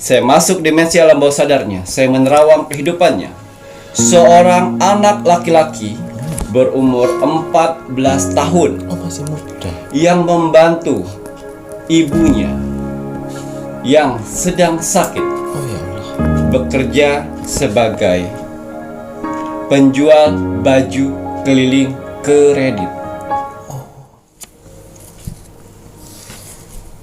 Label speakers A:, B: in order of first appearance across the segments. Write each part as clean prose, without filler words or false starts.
A: Saya masuk dimensi alam bawah sadarnya. Saya menerawang kehidupannya. Seorang anak laki-laki berumur 14 tahun
B: Oh, masih muda.
A: yang membantu ibunya yang sedang sakit
B: Oh ya Allah.
A: bekerja sebagai penjual baju keliling kredit.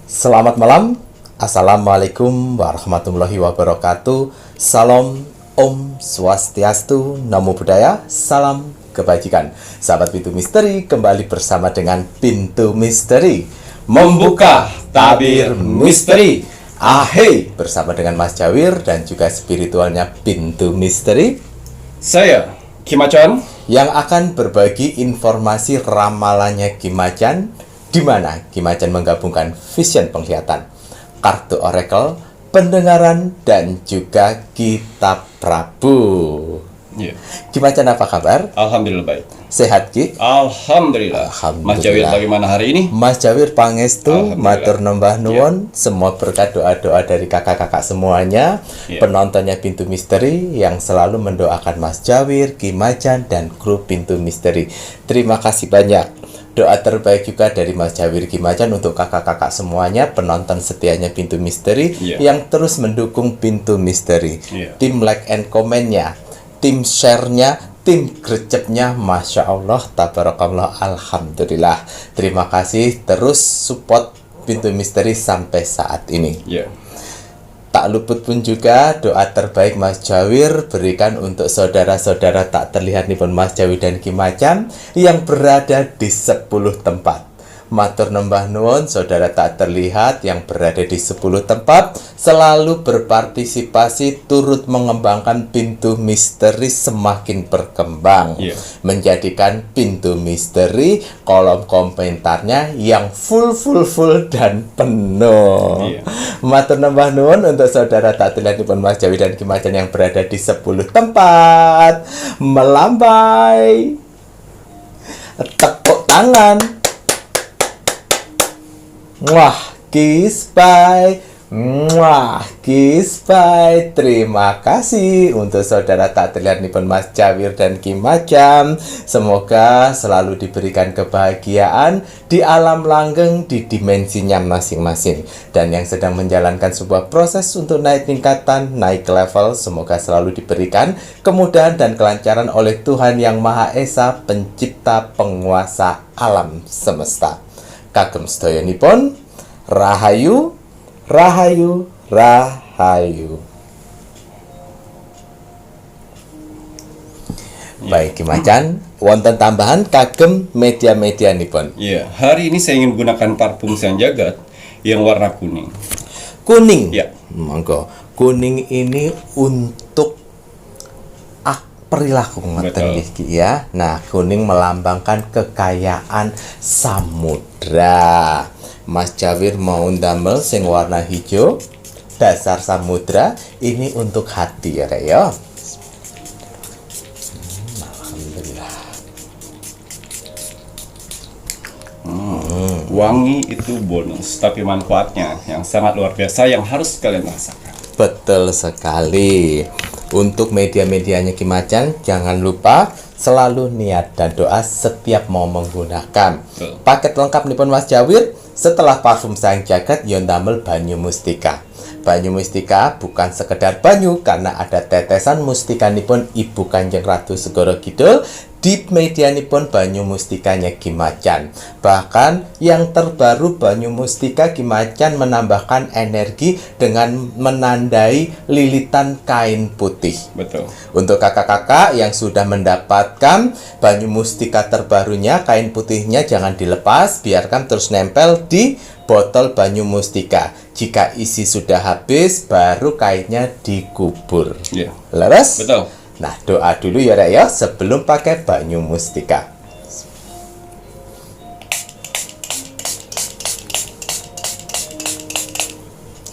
B: Selamat malam. Assalamualaikum warahmatullahi wabarakatuh. Salam Om Swastiastu, Namo Buddhaya, salam kebajikan. Sahabat Pintu Misteri, kembali bersama dengan Pintu Misteri membuka tabir misteri. Ahey, bersama dengan Mas Jawir dan juga spiritualnya Pintu Misteri
A: Saya Kimacan
B: yang akan berbagi informasi ramalannya Kimacan, di mana Kimacan menggabungkan vision penglihatan, kartu oracle, pendengaran, dan juga kitab Prabu.
A: ya.
B: Kimacan apa kabar?
A: Alhamdulillah baik.
B: Sehat Ki?
A: Alhamdulillah. Mas Jawir bagaimana hari ini?
B: Mas Jawir pangestu,
A: Alhamdulillah.
B: matur nembah nuwun, semua berkat doa-doa dari kakak-kakak semuanya,
A: Ya.
B: penontonnya Pintu Misteri yang selalu mendoakan Mas Jawir, Kimacan, dan kru Pintu Misteri. Terima kasih banyak. Doa terbaik juga dari Mas Jawir Kimacan untuk kakak-kakak semuanya, penonton setianya Pintu Misteri
A: Ya.
B: yang terus mendukung Pintu Misteri.
A: Ya.
B: Tim like and comment-nya, tim share-nya, tim gercepnya, Masya Allah, tabarakallah, Alhamdulillah. Terima kasih, terus support Pintu Misteri sampai saat ini.
A: Ya.
B: Tak luput pun juga doa terbaik Mas Jawir berikan untuk saudara-saudara tak terlihat nih pun Mas Jawir dan Kimacan yang berada di 10 tempat. Matur nembah nuwun, saudara tak terlihat yang berada di 10 tempat selalu berpartisipasi turut mengembangkan Pintu Misteri semakin berkembang.
A: Iya.
B: Menjadikan Pintu Misteri kolom komentarnya yang full dan penuh.
A: Iya.
B: Matur nembah nuwun untuk saudara tak terlihat pun Mas Jawi dan Kimacan yang berada di 10 tempat. Melambai, tepuk tangan. Wah, kiss bye. Wah, kiss bye. Terima kasih untuk saudara tak terlihat nih pun Mas Jawir dan Kimacan. Semoga selalu diberikan kebahagiaan di alam langgeng di dimensinya masing-masing. Dan yang sedang menjalankan sebuah proses untuk naik tingkatan, naik level, semoga selalu diberikan kemudahan dan kelancaran oleh Tuhan Yang Maha Esa, pencipta penguasa alam semesta. Kagem sedayanipun, rahayu, rahayu, rahayu. Baik Kimacan, wonten tambahan kagem media-media nipun.
A: Ya, hari ini saya ingin gunakan parfum Sang Jagat yang warna kuning.
B: Kuning.
A: Ya.
B: Monggo. Kuning ini untuk perilaku ngeten iki ya. Nah, kuning melambangkan kekayaan samudra. Mas Jawir mau ndamel sing warna hijau, dasar samudra, ini untuk hati ya, Rek ya. Alhamdulillah.
A: Wangi itu bonus, tapi manfaatnya yang sangat luar biasa yang harus kalian rasakan.
B: Betul sekali. Untuk media-medianya Kimacan, jangan lupa selalu niat dan doa setiap mau menggunakan.
A: Betul.
B: Paket lengkap nipun Mas Jawir, setelah parfum Sang Jagat yon damel banyu mustika. Banyu mustika bukan sekedar banyu karena ada tetesan mustikanipun Ibu Kanjeng Ratu Segoro Kidul di medianipun banyu mustikanya Kimacan. Bahkan yang terbaru banyu mustika Kimacan menambahkan energi dengan menandai lilitan kain putih.
A: Betul.
B: Untuk kakak-kakak yang sudah mendapatkan banyu mustika terbarunya, kain putihnya jangan dilepas, biarkan terus nempel di botol banyu mustika. Jika isi sudah habis, baru kainnya dikubur.
A: Ya.
B: Leres?
A: Betul.
B: Nah, doa dulu ya Rek ya sebelum pakai banyu mustika.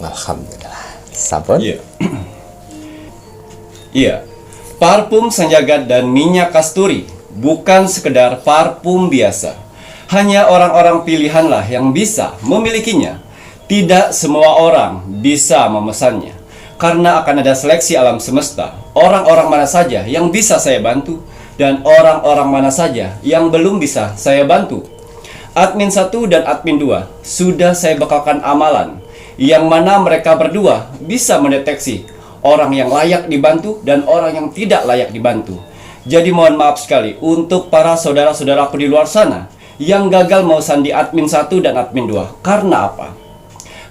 B: Alhamdulillah. Sampun?
A: Iya. Iya. Parfum Sang Jagat dan minyak kasturi bukan sekedar parfum biasa. Hanya orang-orang pilihanlah yang bisa memilikinya. Tidak semua orang bisa memesannya. Karena akan ada seleksi alam semesta, orang-orang mana saja yang bisa saya bantu dan orang-orang mana saja yang belum bisa saya bantu. Admin 1 dan admin 2 sudah saya bekalkan amalan yang mana mereka berdua bisa mendeteksi orang yang layak dibantu dan orang yang tidak layak dibantu. Jadi mohon maaf sekali untuk para saudara-saudaraku di luar sana yang gagal mau sandi admin 1 dan admin 2. Karena apa?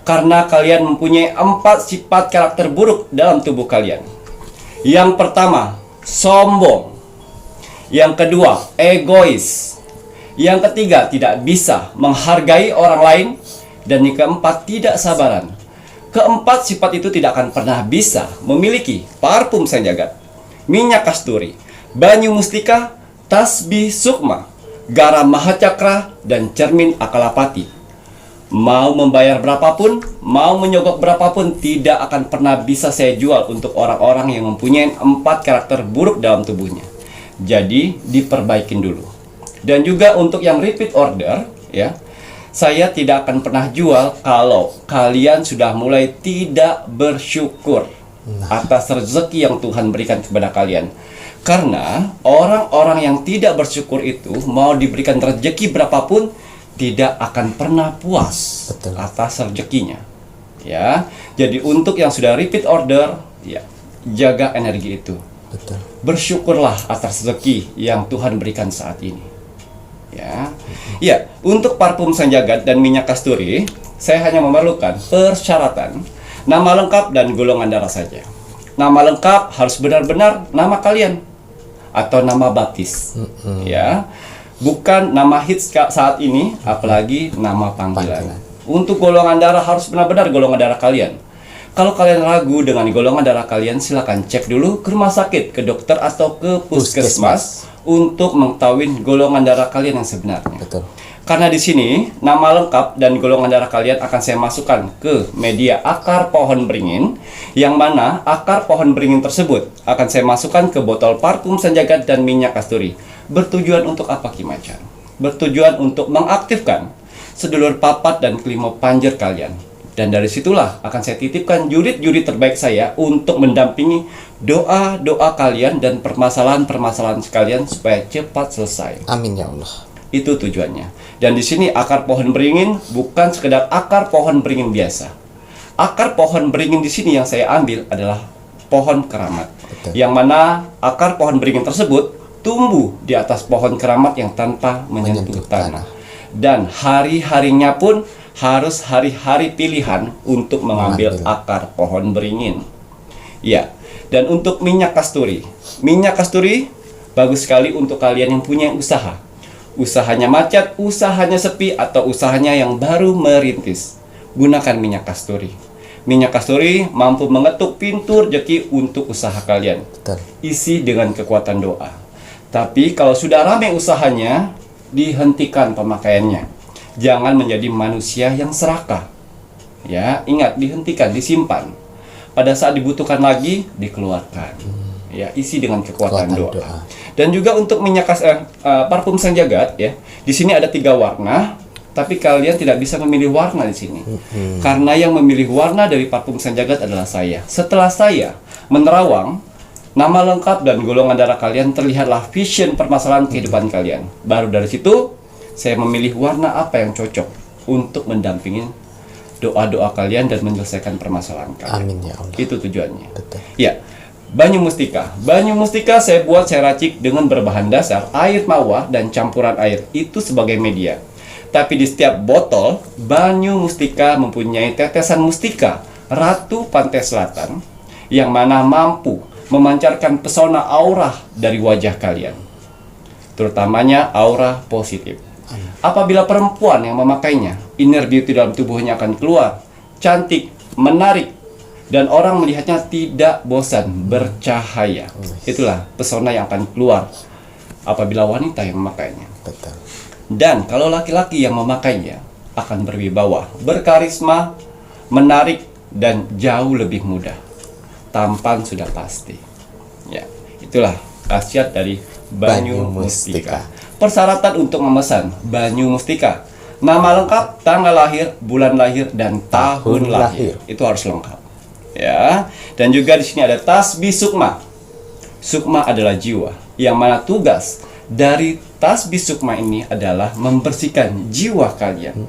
A: Karena kalian mempunyai 4 sifat karakter buruk dalam tubuh kalian. Yang pertama, sombong. Yang kedua, egois. Yang ketiga, tidak bisa menghargai orang lain. Dan yang keempat, tidak sabaran. Keempat sifat itu tidak akan pernah bisa memiliki parfum sang jagat, minyak kasturi, banyu mustika, tasbih sukma, garam mahacakra, dan cermin akalapati. Mau membayar berapapun, mau menyogok berapapun, tidak akan pernah bisa saya jual untuk orang-orang yang mempunyai 4 karakter buruk dalam tubuhnya. Jadi diperbaikin dulu. Dan juga untuk yang repeat order, ya, saya tidak akan pernah jual kalau kalian sudah mulai tidak bersyukur atas rezeki yang Tuhan berikan kepada kalian. Karena orang-orang yang tidak bersyukur itu mau diberikan rezeki berapapun tidak akan pernah puas.
B: Betul.
A: Atas rezekinya. Ya. Jadi untuk yang sudah repeat order, ya, jaga energi itu.
B: Betul.
A: Bersyukurlah atas rezeki yang Tuhan berikan saat ini. Ya. Ya, untuk parfum sang jagat dan minyak kasturi, saya hanya memerlukan persyaratan nama lengkap dan golongan darah saja. Nama lengkap harus benar-benar nama kalian atau nama baptis. Ya. Bukan nama hits saat ini, apalagi nama panggilan. Untuk golongan darah harus benar-benar golongan darah kalian. Kalau kalian ragu dengan golongan darah kalian, silakan cek dulu ke rumah sakit, ke dokter atau ke puskesmas untuk mengetahui golongan darah kalian yang sebenarnya.
B: Betul.
A: Karena di sini nama lengkap dan golongan darah kalian akan saya masukkan ke media akar pohon beringin, yang mana akar pohon beringin tersebut akan saya masukkan ke botol parfum sang jagat dan minyak kasturi. Bertujuan untuk apa, Ki Macan? Bertujuan untuk mengaktifkan sedulur papat dan kelima panjer kalian. Dan dari situlah akan saya titipkan jurit-jurit terbaik saya untuk mendampingi doa-doa kalian dan permasalahan-permasalahan sekalian supaya cepat selesai.
B: Amin ya Allah.
A: Itu tujuannya. Dan di sini akar pohon beringin bukan sekedar akar pohon beringin biasa. Akar pohon beringin di sini yang saya ambil adalah pohon keramat.
B: Betul.
A: Yang mana akar pohon beringin tersebut tumbuh di atas pohon keramat yang tanpa menyentuh tanah. Dan hari-harinya pun harus hari-hari pilihan untuk mengambil akar pohon beringin. Ya, dan untuk minyak kasturi. Minyak kasturi bagus sekali untuk kalian yang punya usaha. Usahanya macet, usahanya sepi, atau usahanya yang baru merintis. Gunakan minyak kasturi. Minyak kasturi mampu mengetuk pintu rezeki untuk usaha kalian.
B: Betul.
A: Isi dengan kekuatan doa. Tapi kalau sudah ramai usahanya, dihentikan pemakaiannya. Jangan menjadi manusia yang serakah. Ya, ingat, dihentikan, disimpan. Pada saat dibutuhkan lagi, dikeluarkan. Ya, isi dengan kekuatan doa. Dan juga untuk minyak parfum sang jagat, ya. Di sini ada 3 warna, tapi kalian tidak bisa memilih warna di sini. Karena yang memilih warna dari parfum sang jagat adalah saya. Setelah saya menerawang nama lengkap dan golongan darah kalian, terlihatlah vision permasalahan kehidupan kalian. Baru dari situ, saya memilih warna apa yang cocok untuk mendampingi doa-doa kalian dan menyelesaikan permasalahan kalian.
B: Amin ya Allah.
A: Itu tujuannya.
B: Betul.
A: Ya, banyu mustika. Banyu mustika saya racik dengan berbahan dasar air mawar dan campuran air. Itu sebagai media. Tapi di setiap botol, banyu mustika mempunyai tetesan mustika, Ratu Pantai Selatan, yang mana mampu memancarkan pesona aura dari wajah kalian, terutamanya aura positif. Apabila perempuan yang memakainya, inner beauty dalam tubuhnya akan keluar, cantik, menarik, dan orang melihatnya tidak bosan, bercahaya. Itulah pesona yang akan keluar apabila wanita yang memakainya.
B: Betul.
A: Dan kalau laki-laki yang memakainya akan berwibawa, berkarisma, menarik, dan jauh lebih mudah. Tampan sudah pasti. Ya, itulah khasiat dari banyu mustika. Persyaratan untuk memesan banyu mustika: nama lengkap, tanggal lahir, bulan lahir, dan tahun lahir. Itu harus lengkap. Ya. Dan juga di sini ada tasbih sukma. Sukma adalah jiwa, yang mana tugas dari tasbih sukma ini adalah membersihkan jiwa kalian.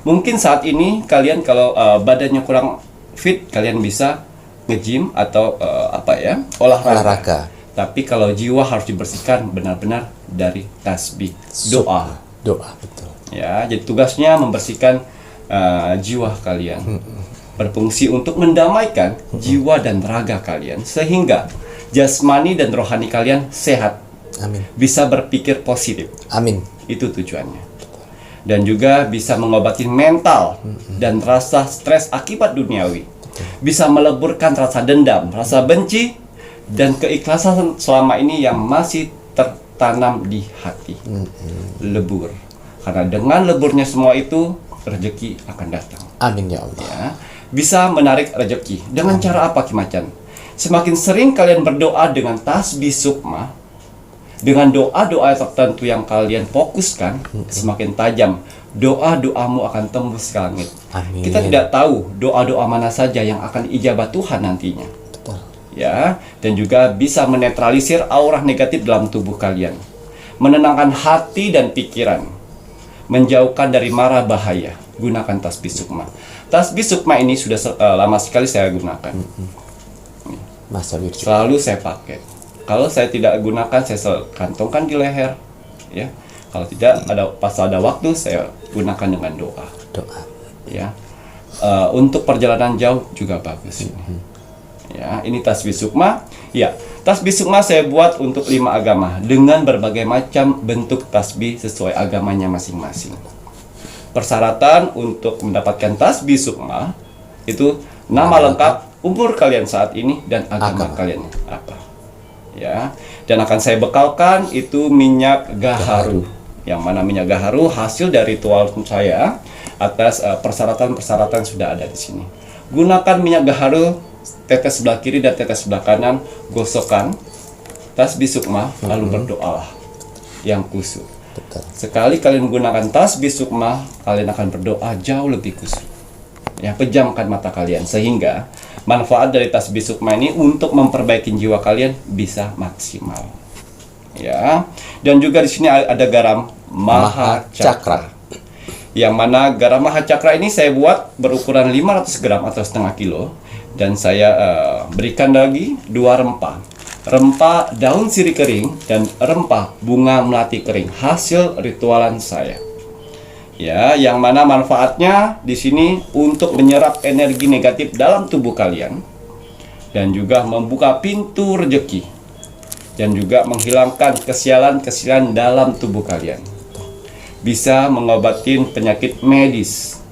A: Mungkin saat ini kalian kalau badannya kurang fit, kalian bisa nge-gym atau olahraga. Tapi kalau jiwa harus dibersihkan benar-benar dari tasbih, doa.
B: Doa, betul.
A: Ya, jadi tugasnya membersihkan jiwa kalian. Berfungsi untuk mendamaikan jiwa dan raga kalian sehingga jasmani dan rohani kalian sehat.
B: Amin.
A: Bisa berpikir positif.
B: Amin.
A: Itu tujuannya. Dan juga bisa mengobati mental dan rasa stres akibat duniawi. Bisa meleburkan rasa dendam, rasa benci, dan keikhlasan selama ini yang masih tertanam di hati. Lebur. Karena dengan leburnya semua itu, rezeki akan datang.
B: Amin ya Allah.
A: Ya, bisa menarik rezeki. Dengan cara apa, Ki Macan? Semakin sering kalian berdoa dengan tasbih sukma, dengan doa-doa tertentu yang kalian fokuskan, semakin tajam doa-doamu akan tembus ke langit.
B: Amin.
A: Kita tidak tahu doa-doa mana saja yang akan ijabah Tuhan nantinya.
B: Betul.
A: Ya, dan juga bisa menetralisir aura negatif dalam tubuh kalian, menenangkan hati dan pikiran, menjauhkan dari mara bahaya. Gunakan tasbih sukma. Tasbih sukma ini sudah lama sekali saya gunakan.
B: Mas Jawir.
A: Selalu saya pakai. Kalau saya tidak gunakan, saya kantongkan di leher. Ya, kalau tidak pas ada waktu, saya gunakan dengan doa.
B: Doa.
A: Ya, untuk perjalanan jauh juga bagus ini. Ya, ini tasbih sukma. Ya, tasbih sukma saya buat untuk 5 agama dengan berbagai macam bentuk tasbih sesuai agamanya masing-masing. Persyaratan untuk mendapatkan tasbih sukma itu nama lengkap, umur kalian saat ini, dan agama kalian apa. Ya, dan akan saya bekalkan itu minyak gaharu. Yang mana minyak gaharu hasil dari ritual saya atas persyaratan-persyaratan sudah ada di sini. Gunakan minyak gaharu, tetes sebelah kiri dan tetes sebelah kanan, gosokkan tasbih sukma, lalu berdoalah yang khusyuk.
B: Betul.
A: Sekali kalian menggunakan tasbih sukma, kalian akan berdoa jauh lebih khusyuk. Ya, pejamkan mata kalian sehingga manfaat dari tasbih sukma ini untuk memperbaiki jiwa kalian bisa maksimal. Ya, dan juga di sini ada garam Mahacakra. Yang mana garam Mahacakra ini saya buat berukuran 500 gram atau setengah kilo, dan saya berikan lagi 2 rempah. Rempah daun sirih kering dan rempah bunga melati kering hasil ritualan saya. Ya, yang mana manfaatnya di sini untuk menyerap energi negatif dalam tubuh kalian dan juga membuka pintu rezeki dan juga menghilangkan kesialan-kesialan dalam tubuh kalian. Bisa mengobatin penyakit medis,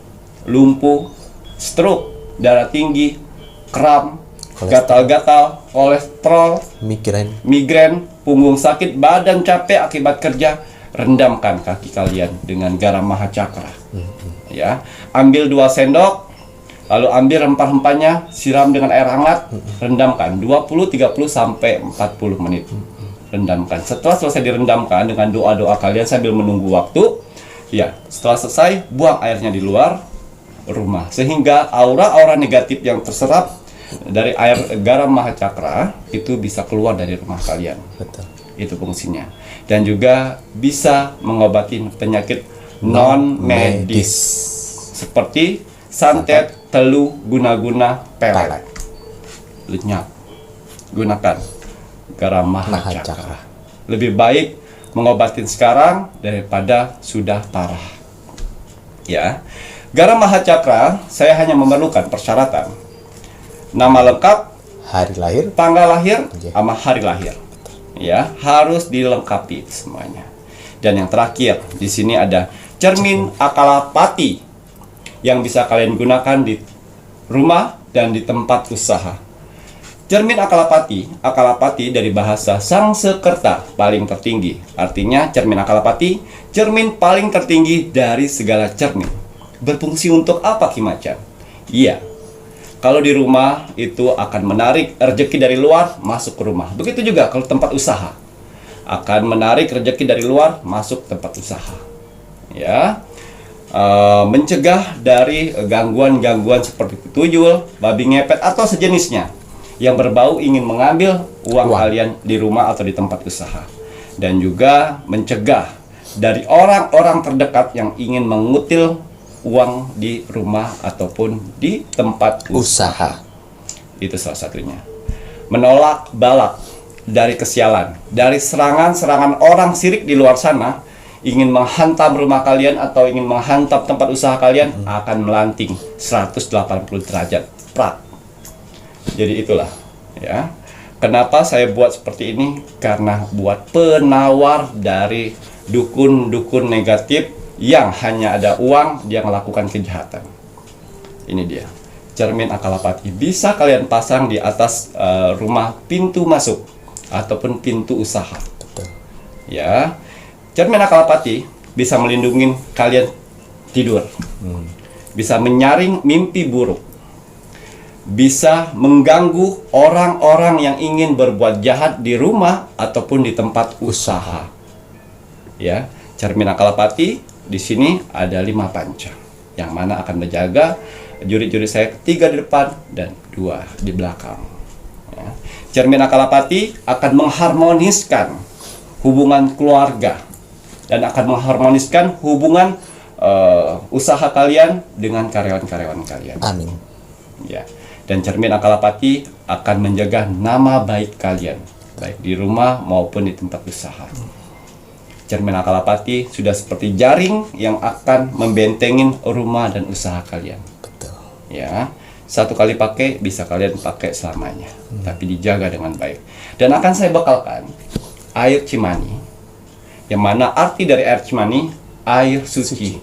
A: lumpuh, stroke, darah tinggi, kram, gatal-gatal, kolesterol, migrain, punggung sakit, badan capek akibat kerja. Rendamkan kaki kalian dengan garam Mahacakra. Ya, ambil 2 sendok, lalu ambil rempah-rempahnya, siram dengan air hangat, rendamkan 20, 30 sampai 40 menit. Rendamkan. Setelah selesai direndamkan dengan doa-doa kalian sambil menunggu waktu, ya, setelah selesai buang airnya di luar rumah sehingga aura-aura negatif yang terserap dari air garam Mahacakra itu bisa keluar dari rumah kalian.
B: Betul.
A: Itu fungsinya. Dan juga bisa mengobati penyakit non medis seperti santet, telu, guna-guna, pelet, lenyap. Gunakan garam Mahacakra. Lebih baik mengobatin sekarang daripada sudah parah. Ya, garam Mahacakra saya hanya memerlukan persyaratan nama lengkap,
B: hari lahir,
A: tanggal lahir, sama hari lahir. Ya, harus dilengkapi semuanya. Dan yang terakhir di sini ada cermin akalapati yang bisa kalian gunakan di rumah dan di tempat usaha. Cermin akalapati dari bahasa Sangsekerta, paling tertinggi. Artinya cermin akalapati, cermin paling tertinggi dari segala cermin. Berfungsi untuk apa, Ki Macan? Iya, kalau di rumah itu akan menarik rezeki dari luar masuk ke rumah. Begitu juga kalau tempat usaha akan menarik rezeki dari luar masuk tempat usaha. Ya, mencegah dari gangguan-gangguan seperti tuyul, babi ngepet atau sejenisnya yang berbau ingin mengambil uang
B: Uang.
A: kalian di rumah atau di tempat usaha. Dan juga mencegah dari orang-orang terdekat yang ingin mengutil uang di rumah ataupun di tempat usaha. Itu salah satunya. Menolak balak dari kesialan, dari serangan-serangan orang sirik di luar sana, ingin menghantam rumah kalian atau ingin menghantam tempat usaha kalian, akan melanting 180 derajat. Prat. Jadi itulah, ya. Kenapa saya buat seperti ini? Karena buat penawar dari dukun-dukun negatif yang hanya ada uang, dia melakukan kejahatan. Ini dia. Cermin Akalapati bisa kalian pasang di atas rumah pintu masuk ataupun pintu usaha.
B: Betul.
A: Ya. Cermin Akalapati bisa melindungi kalian tidur. Bisa menyaring mimpi buruk. Bisa mengganggu orang-orang yang ingin berbuat jahat di rumah ataupun di tempat usaha. Ya, cermin Akalapati di sini ada 5 panca, yang mana akan menjaga jurit-jurit saya 3 di depan dan 2 di belakang. Ya. Cermin Akalapati akan mengharmoniskan hubungan keluarga dan akan mengharmoniskan hubungan usaha kalian dengan karyawan-karyawan kalian.
B: Amin.
A: Ya. Dan cermin Akalapati akan menjaga nama baik kalian, baik di rumah maupun di tempat usaha. Cermin Akalapati sudah seperti jaring yang akan membentengin rumah dan usaha kalian.
B: Betul.
A: Ya, satu kali pakai bisa kalian pakai selamanya, tapi dijaga dengan baik. Dan akan saya bekalkan air Cimani, yang mana arti dari air Cimani, air suci,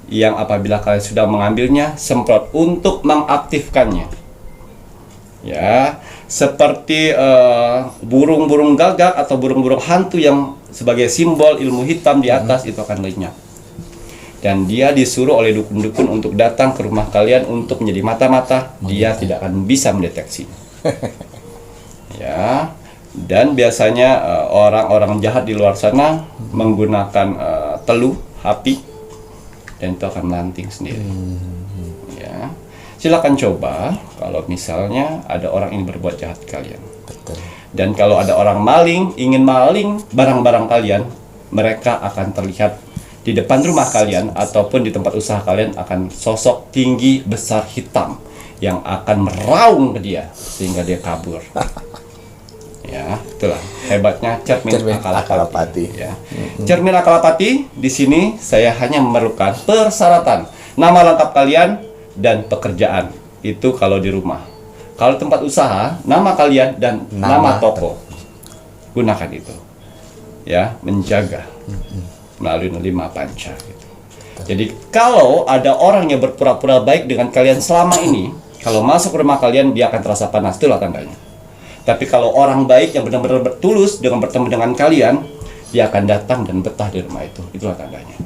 A: yang apabila kalian sudah mengambilnya, semprot untuk mengaktifkannya. Ya, seperti burung-burung gagak atau burung-burung hantu yang sebagai simbol ilmu hitam di atas itu akan lenyap. Dan dia disuruh oleh dukun-dukun untuk datang ke rumah kalian untuk menjadi mata-mata. Dia tidak akan bisa mendeteksi. Ya, dan biasanya orang-orang jahat di luar sana menggunakan teluh api dan itu akan melanting sendiri. Ya. Silakan coba kalau misalnya ada orang yang berbuat jahat kalian.
B: Betul.
A: Dan kalau ada orang maling, ingin maling barang-barang kalian, mereka akan terlihat di depan rumah kalian ataupun di tempat usaha kalian akan sosok tinggi besar hitam yang akan meraung ke dia sehingga dia kabur. Ya, itulah hebatnya cermin Akalapati. Ya. Cermin Akalapati di sini saya hanya memerlukan persyaratan nama lengkap kalian dan pekerjaan. Itu kalau di rumah. Kalau tempat usaha, nama kalian dan nama toko. Gunakan itu. Ya, menjaga melalui 5 panca gitu. Jadi kalau ada orang yang berpura-pura baik dengan kalian selama ini, kalau masuk ke rumah kalian dia akan terasa panas, itulah tandanya. Tapi kalau orang baik yang benar-benar bertulus dengan bertemu dengan kalian, dia akan datang dan betah di rumah itu. Itulah tandanya.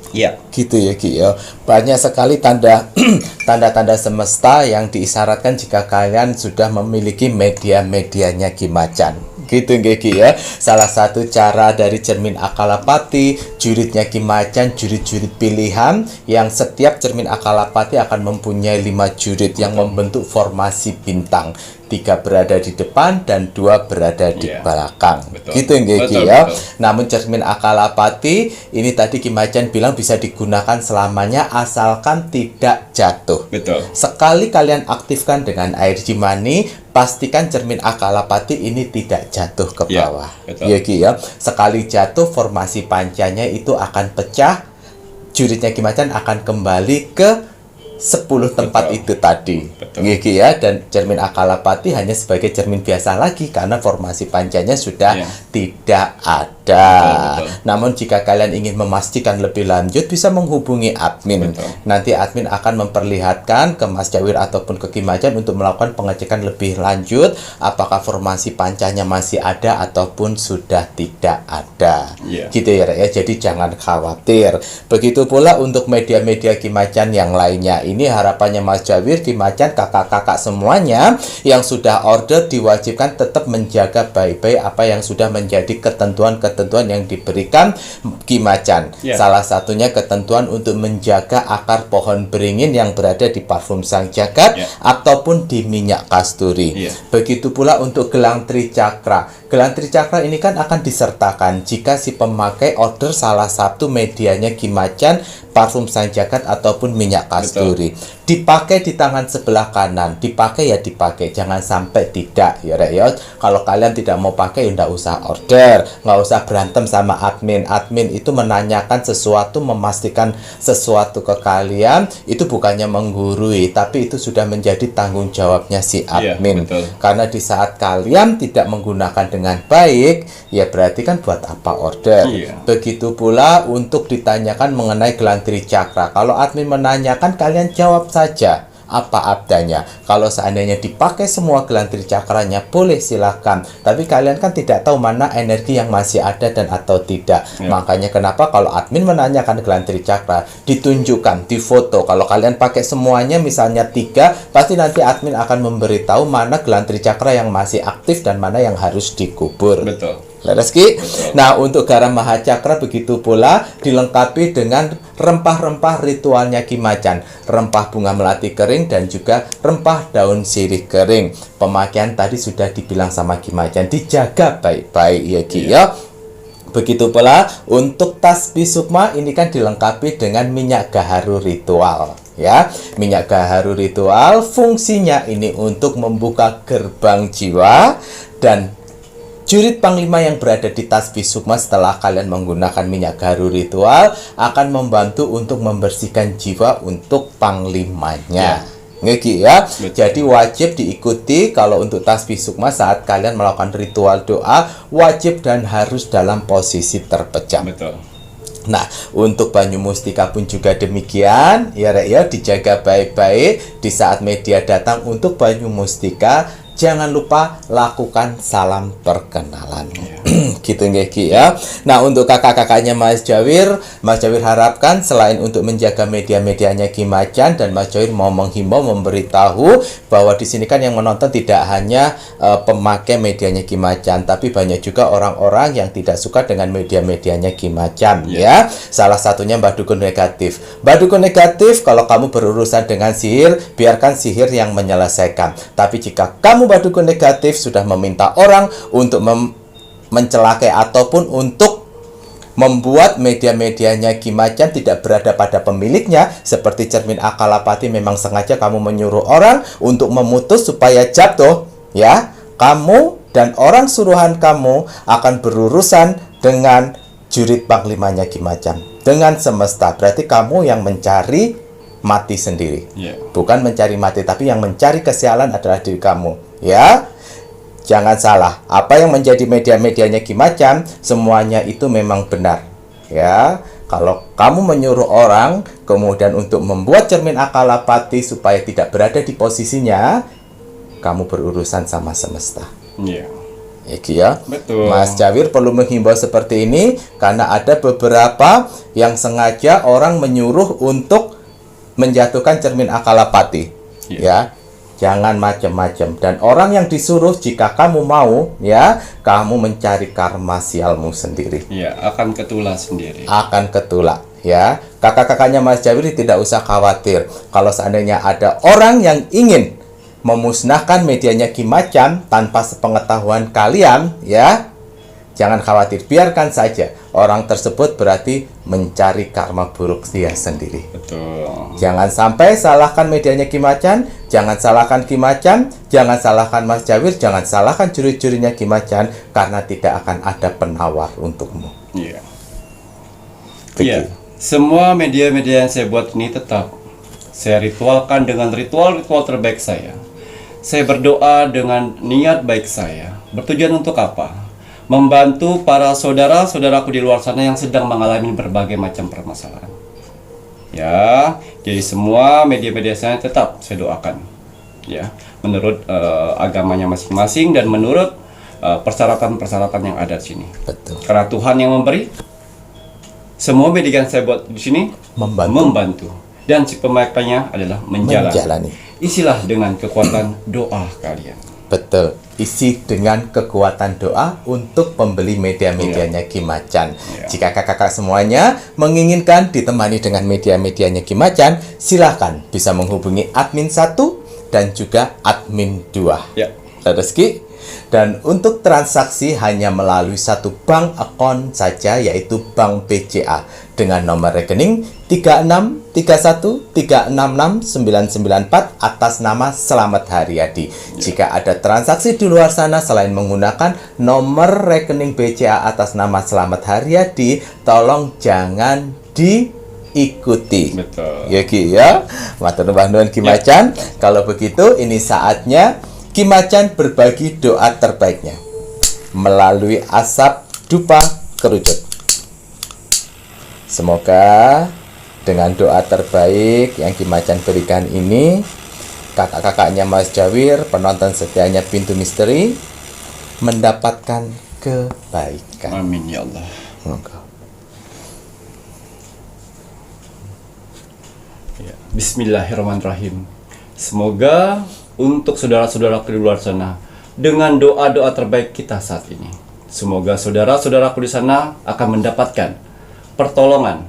A: Ya,
B: Gitu ya Ki ya. Banyak sekali tanda-tanda semesta yang diisyaratkan jika kalian sudah memiliki media-medianya Ki Macan. Gitu nggih Ki ya. Salah satu cara dari cermin Akalapati, juritnya Ki Macan, jurit-jurit pilihan yang setiap cermin Akalapati akan mempunyai 5 jurit yang membentuk formasi bintang. 3 berada di depan dan 2 berada di belakang.
A: Betul.
B: Gitu nggih Ki
A: Betul,
B: ya.
A: betul.
B: Namun cermin Akalapati ini tadi Ki Macan bilang bisa digunakan selamanya asalkan tidak jatuh.
A: betul.
B: Sekali kalian aktifkan dengan air Cimani, pastikan cermin Akalapati ini tidak jatuh ke
A: Ya,
B: bawah.
A: betul.
B: Ya Ki ya. Sekali jatuh formasi pancanya itu akan pecah. Juritnya Ki Macan akan kembali ke 10 tempat
A: Betul.
B: itu tadi.
A: Betul.
B: Gitu ya. Dan cermin Akalapati hanya sebagai cermin biasa lagi karena formasi pancanya sudah
A: Ya.
B: tidak ada.
A: Betul.
B: Namun jika kalian ingin memastikan lebih lanjut bisa menghubungi admin.
A: Betul.
B: Nanti admin akan memperlihatkan ke Mas Jawir ataupun ke Ki Macan untuk melakukan pengecekan lebih lanjut apakah formasi pancanya masih ada ataupun sudah tidak ada.
A: Iya.
B: Gitu ya, Rek, ya. Jadi jangan khawatir. Begitu pula untuk media-media Ki Macan yang lainnya ini harapannya Mas Jawir, Ki Macan, kakak-kakak semuanya yang sudah order diwajibkan tetap menjaga baik-baik apa yang sudah menjadi ketentuan-ketentuan yang diberikan Ki Macan. Salah satunya ketentuan untuk menjaga akar pohon beringin yang berada di parfum Sang Jagat ataupun di minyak kasturi. Begitu pula untuk gelang tricakra. Gelang tricakra ini kan akan disertakan jika si pemakai order salah satu medianya Ki Macan, parfum Sang Jagat ataupun minyak kasturi. Dipakai di tangan sebelah kanan, dipakai ya dipakai, jangan sampai tidak ya Rek ya. Kalau kalian tidak mau pakai ya nggak usah order, nggak usah berantem sama admin. Admin itu menanyakan sesuatu, memastikan sesuatu ke kalian, itu bukannya menggurui, tapi itu sudah menjadi tanggung jawabnya si admin. Karena di saat kalian tidak menggunakan dengan baik, ya berarti kan buat apa order. Begitu pula untuk ditanyakan mengenai gelang tricakra. Kalau admin menanyakan, kalian jawab saja apa adanya. Kalau seandainya dipakai semua gelang tricakranya, boleh silahkan. Tapi kalian kan tidak tahu mana energi yang masih ada dan atau tidak. Makanya kenapa kalau admin menanyakan gelang tricakra, ditunjukkan, difoto. Kalau kalian pakai semuanya, misalnya 3, pasti nanti admin akan memberitahu mana gelang tricakra yang masih aktif dan mana yang harus dikubur.
A: Betul.
B: Reski. Nah, untuk garam mahacakra begitu pula dilengkapi dengan rempah-rempah ritualnya Ki Macan, rempah bunga melati kering dan juga rempah daun sirih kering. Pemakaian tadi sudah dibilang sama Ki Macan, dijaga baik-baik ya Ki ya. Begitu pula untuk tasbih sukma ini kan dilengkapi dengan minyak gaharu ritual. Ya, minyak gaharu ritual fungsinya ini untuk membuka gerbang jiwa, dan jurit panglima yang berada di tasbih sukma setelah kalian menggunakan minyak gaharu ritual akan membantu untuk membersihkan jiwa untuk panglimanya. Ngeki ya. Jadi wajib diikuti kalau untuk tasbih sukma saat kalian melakukan ritual doa, wajib dan harus dalam posisi terpejam.
A: Betul.
B: Nah, untuk Banyu Mustika pun juga demikian, ya Rek ya, dijaga baik-baik di saat media datang untuk Banyu Mustika. Jangan lupa lakukan salam perkenalan. Gitu Ngeki ya. Nah, untuk kakak-kakaknya Mas Jawir harapkan selain untuk menjaga media-medianya Ki Macan, dan Mas Jawir mau menghimbau, memberitahu bahwa di sini kan yang menonton tidak hanya pemakai medianya Ki Macan, tapi banyak juga orang-orang yang tidak suka dengan media-medianya Ki Macan ya. Salah satunya Mbah Dukun Negatif. Mbah Dukun Negatif, kalau kamu berurusan dengan sihir, biarkan sihir yang menyelesaikan. Tapi jika kamu Mbah Dukun Negatif sudah meminta orang untuk mencelakai ataupun untuk membuat media-medianya Ki Macan tidak berada pada pemiliknya, seperti cermin Akalapati, memang sengaja kamu menyuruh orang untuk memutus supaya jatuh, ya, kamu dan orang suruhan kamu akan berurusan dengan jurit panglimanya Ki Macan, dengan semesta. Berarti kamu yang mencari mati sendiri, bukan mencari mati, tapi yang mencari kesialan adalah diri kamu. Ya, jangan salah. Apa yang menjadi media-medianya Ki Macan, semuanya itu memang benar. Ya, kalau kamu menyuruh orang kemudian untuk membuat cermin Akalapati supaya tidak berada di posisinya, kamu berurusan sama semesta. Ya,
A: betul.
B: Mas Jawir perlu menghimbau seperti ini karena ada beberapa yang sengaja orang menyuruh untuk menjatuhkan cermin Akalapati. Ya. Jangan macam-macam. Dan orang yang disuruh, jika kamu mau, ya, kamu mencari karma sialmu sendiri.
A: Ya, akan ketulak sendiri.
B: Akan ketulak, ya. Kakak-kakaknya Mas Jawir tidak usah khawatir. Kalau seandainya ada orang yang ingin memusnahkan medianya Ki Macan tanpa sepengetahuan kalian, ya, jangan khawatir, biarkan saja. Orang tersebut berarti mencari karma buruk dia sendiri.
A: Betul.
B: Jangan sampai salahkan medianya Ki Macan, jangan salahkan Ki Macan, jangan salahkan Mas Jawir, jangan salahkan juri-jurinya Ki Macan, karena tidak akan ada penawar untukmu.
A: Iya. Iya. Semua media-media yang saya buat ini tetap saya ritualkan dengan ritual-ritual terbaik saya. Saya berdoa dengan niat baik saya. Bertujuan untuk apa? Membantu para saudara-saudaraku di luar sana yang sedang mengalami berbagai macam permasalahan. Ya, jadi semua media-media saya tetap saya doakan. Ya, menurut agamanya masing-masing dan menurut persyaratan-persyaratan yang ada di sini.
B: Betul.
A: Karena Tuhan yang memberi, semua media yang saya buat di sini membantu. dan si pemakainya adalah menjalani.
B: Menjalani.
A: Isilah dengan kekuatan doa kalian.
B: Betul, isi dengan kekuatan doa untuk pembeli media-medianya Kimacan. Jika kakak-kakak semuanya menginginkan ditemani dengan media-medianya Kimacan, silahkan bisa menghubungi admin 1 dan juga admin 2.
A: Ya.
B: Rezeki. Dan untuk transaksi hanya melalui satu bank akun saja, yaitu Bank BCA dengan nomor rekening 3631366994 atas nama Slamet Haryadi. Jika ada transaksi di luar sana selain menggunakan nomor rekening BCA atas nama Slamet Haryadi, tolong jangan diikuti.
A: Betul.
B: Ya Ki ya. Matur nuwun Kimacan. Kalau begitu ini saatnya Kimacan berbagi doa terbaiknya melalui asap dupa kerucut. Semoga dengan doa terbaik yang Kimacan berikan ini, kakak-kakaknya Mas Jawir, penonton setianya Pintu Misteri, mendapatkan kebaikan.
A: Amin ya Allah.
B: Semoga.
A: Ya. Bismillahirrahmanirrahim. Semoga untuk saudara-saudaraku di luar sana, dengan doa-doa terbaik kita saat ini, semoga saudara-saudaraku di sana akan mendapatkan pertolongan,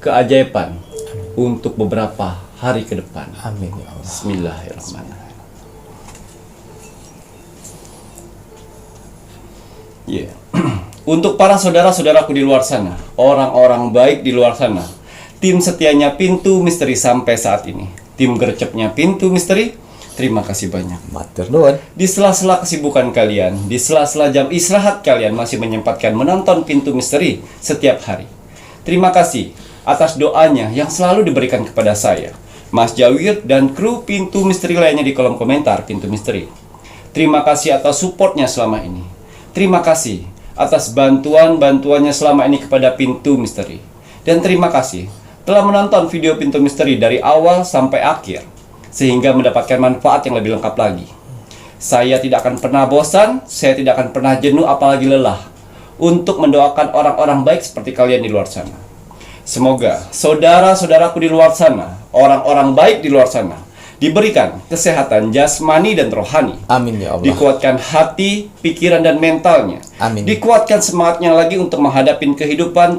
A: keajaiban untuk beberapa hari ke depan.
B: Amin ya Allah.
A: Bismillahirrahmanirrahim. Ya. Untuk para saudara-saudaraku di luar sana, orang-orang baik di luar sana, tim setianya Pintu Misteri sampai saat ini, tim gercepnya Pintu Misteri, terima kasih banyak.
B: Matur nuwun.
A: Di sela-sela kesibukan kalian, di sela-sela jam istirahat kalian masih menyempatkan menonton Pintu Misteri setiap hari. Terima kasih atas doanya yang selalu diberikan kepada saya, Mas Jawir, dan kru Pintu Misteri lainnya di kolom komentar Pintu Misteri. Terima kasih atas supportnya selama ini. Terima kasih atas bantuan-bantuannya selama ini kepada Pintu Misteri. Dan terima kasih telah menonton video Pintu Misteri dari awal sampai akhir, sehingga mendapatkan manfaat yang lebih lengkap lagi. Saya tidak akan pernah bosan, saya tidak akan pernah jenuh apalagi lelah untuk mendoakan orang-orang baik seperti kalian di luar sana. Semoga saudara-saudaraku di luar sana, orang-orang baik di luar sana, diberikan kesehatan jasmani dan rohani.
B: Amin ya Allah.
A: Dikuatkan hati, pikiran, dan mentalnya.
B: Amin.
A: Dikuatkan semangatnya lagi untuk menghadapi kehidupan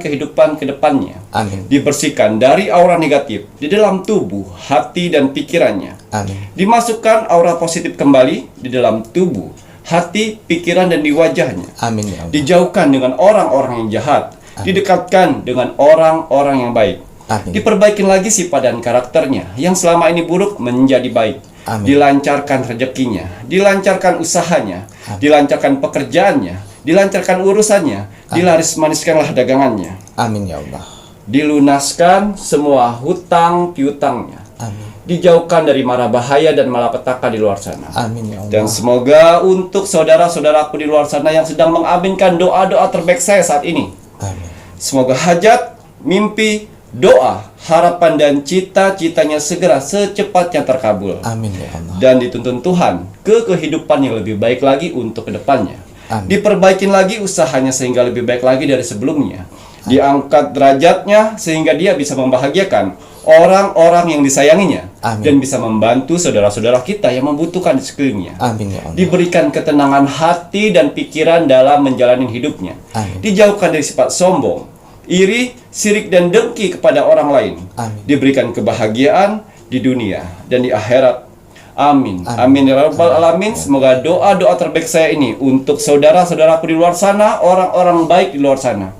A: ke depannya.
B: Amin.
A: Dibersihkan dari aura negatif di dalam tubuh, hati, dan pikirannya.
B: Amin.
A: Dimasukkan aura positif kembali di dalam tubuh, hati, pikiran, dan di wajahnya.
B: Amin ya Allah.
A: Dijauhkan dengan orang-orang yang jahat. Didekatkan dengan orang-orang yang baik.
B: Amin.
A: Diperbaikin lagi sifat dan karakternya yang selama ini buruk menjadi baik.
B: Amin.
A: Dilancarkan rezekinya, dilancarkan usahanya, dilancarkan pekerjaannya, dilancarkan urusannya, dilaris maniskanlah dagangannya.
B: Amin ya Allah.
A: Dilunaskan semua hutang piutangnya.
B: Amin.
A: Dijauhkan dari mara bahaya dan malapetaka di luar sana.
B: Amin ya Allah.
A: Dan semoga untuk saudara-saudaraku di luar sana yang sedang mengaminkan doa-doa terbaik saya saat ini,
B: Amin.
A: semoga hajat, mimpi, doa, harapan, dan cita-citanya segera secepatnya terkabul.
B: Amin ya Allah.
A: Dan dituntun Tuhan ke kehidupan yang lebih baik lagi untuk kedepannya.
B: Amin.
A: Diperbaikin lagi usahanya sehingga lebih baik lagi dari sebelumnya. Diangkat derajatnya sehingga dia bisa membahagiakan orang-orang yang disayanginya.
B: Amin.
A: Dan bisa membantu saudara-saudara kita yang membutuhkan di sekelilingnya.
B: Amin ya Allah.
A: Diberikan ketenangan hati dan pikiran dalam menjalani hidupnya.
B: Amin.
A: Dijauhkan dari sifat sombong, iri, sirik, dan dengki kepada orang lain.
B: Amin.
A: Diberikan kebahagiaan di dunia dan di akhirat. Amin. Amin ya rabbal alamin. Semoga doa-doa terbaik saya ini untuk saudara-saudaraku di luar sana, orang-orang baik di luar sana,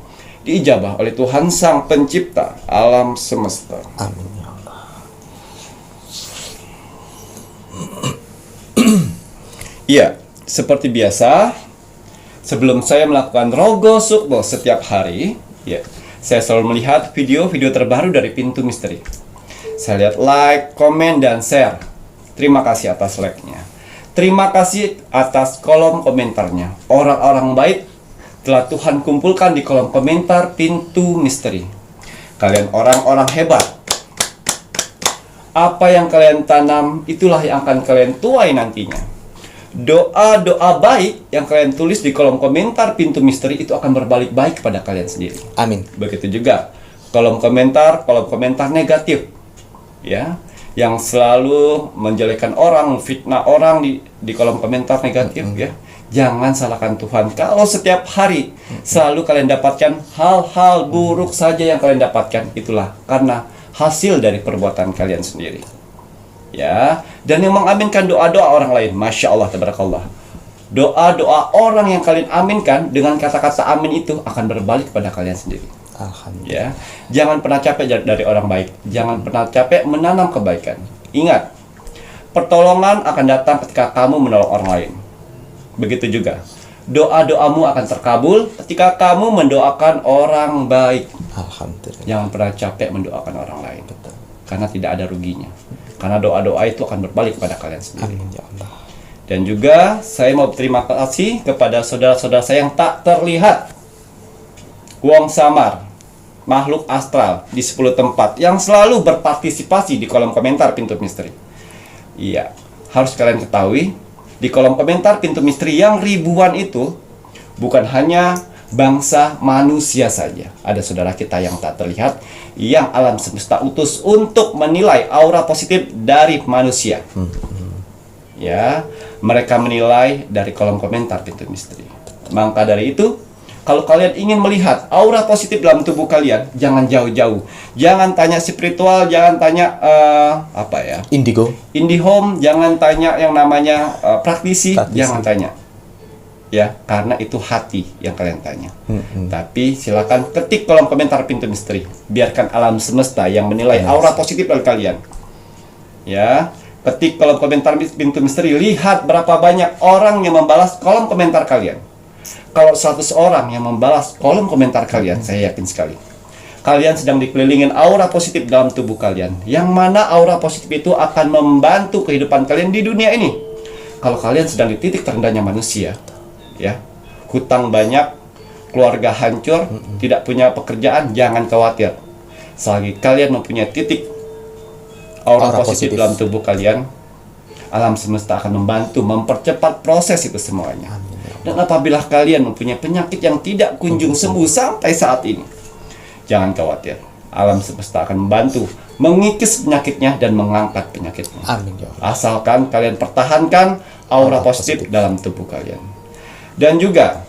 A: diijabah oleh Tuhan Sang Pencipta alam semesta.
B: Amin ya Allah.
A: Iya, seperti biasa, sebelum saya melakukan rogo sukmo setiap hari, ya, saya selalu melihat video-video terbaru dari Pintu Misteri. Saya lihat like, komen, dan share. Terima kasih atas like-nya. Terima kasih atas kolom komentarnya. Orang-orang baik telah Tuhan kumpulkan di kolom komentar Pintu Misteri. Kalian orang-orang hebat. Apa yang kalian tanam, itulah yang akan kalian tuai nantinya. Doa-doa baik yang kalian tulis di kolom komentar Pintu Misteri itu akan berbalik baik kepada kalian sendiri.
B: Amin.
A: Begitu juga kolom komentar negatif ya, yang selalu menjelekkan orang, fitnah orang di kolom komentar negatif, ya. Jangan salahkan Tuhan. Kalau setiap hari selalu kalian dapatkan hal-hal buruk saja yang kalian dapatkan, itulah karena hasil dari perbuatan kalian sendiri. Ya, dan yang mengaminkan doa-doa orang lain, Masya Allah, tabarakallah. Doa-doa orang yang kalian aminkan dengan kata-kata amin itu akan berbalik kepada kalian sendiri.
B: Alhamdulillah.
A: Ya, jangan pernah capek dari orang baik. Jangan pernah capek menanam kebaikan. Ingat, pertolongan akan datang ketika kamu menolong orang lain. Begitu juga doa-doamu akan terkabul ketika kamu mendoakan orang baik.
B: Alhamdulillah.
A: Jangan pernah capek mendoakan orang lain, karena tidak ada ruginya. Karena doa-doa itu akan berbalik kepada kalian sendiri.
B: Amin ya Allah.
A: Dan juga saya mau berterima kasih kepada saudara-saudara saya yang tak terlihat, wong samar, makhluk astral di 10 tempat yang selalu berpartisipasi di kolom komentar Pintu Misteri. Iya, harus kalian ketahui, di kolom komentar Pintu Misteri yang ribuan itu bukan hanya bangsa manusia saja. Ada saudara kita yang tak terlihat, yang alam semesta utus untuk menilai aura positif dari manusia. Ya, mereka menilai dari kolom komentar Pintu Misteri. Maka dari itu, kalau kalian ingin melihat aura positif dalam tubuh kalian, jangan jauh-jauh. Jangan tanya spiritual, jangan tanya
B: Indigo.
A: IndiHome, jangan tanya yang namanya praktisi, jangan tanya. Ya, karena itu hati yang kalian tanya. Tapi silakan ketik kolom komentar Pintu Misteri. Biarkan alam semesta yang menilai aura positif dari kalian. Ya, ketik kolom komentar Pintu Misteri, lihat berapa banyak orang yang membalas kolom komentar kalian. Kalau 100 orang yang membalas kolom komentar kalian, saya yakin sekali kalian sedang dikelilingin aura positif dalam tubuh kalian, yang mana aura positif itu akan membantu kehidupan kalian di dunia ini. Kalau kalian sedang di titik terendahnya manusia, ya, hutang banyak, keluarga hancur, tidak punya pekerjaan, jangan khawatir. Selagi kalian mempunyai titik aura positif dalam tubuh kalian, alam semesta akan membantu mempercepat proses itu semuanya. Dan apabila kalian mempunyai penyakit yang tidak kunjung sembuh sampai saat ini, jangan khawatir. Alam semesta akan membantu mengikis penyakitnya dan mengangkat penyakitnya.
B: Amin ya Allah.
A: Asalkan kalian pertahankan aura positif dalam tubuh kalian. Dan juga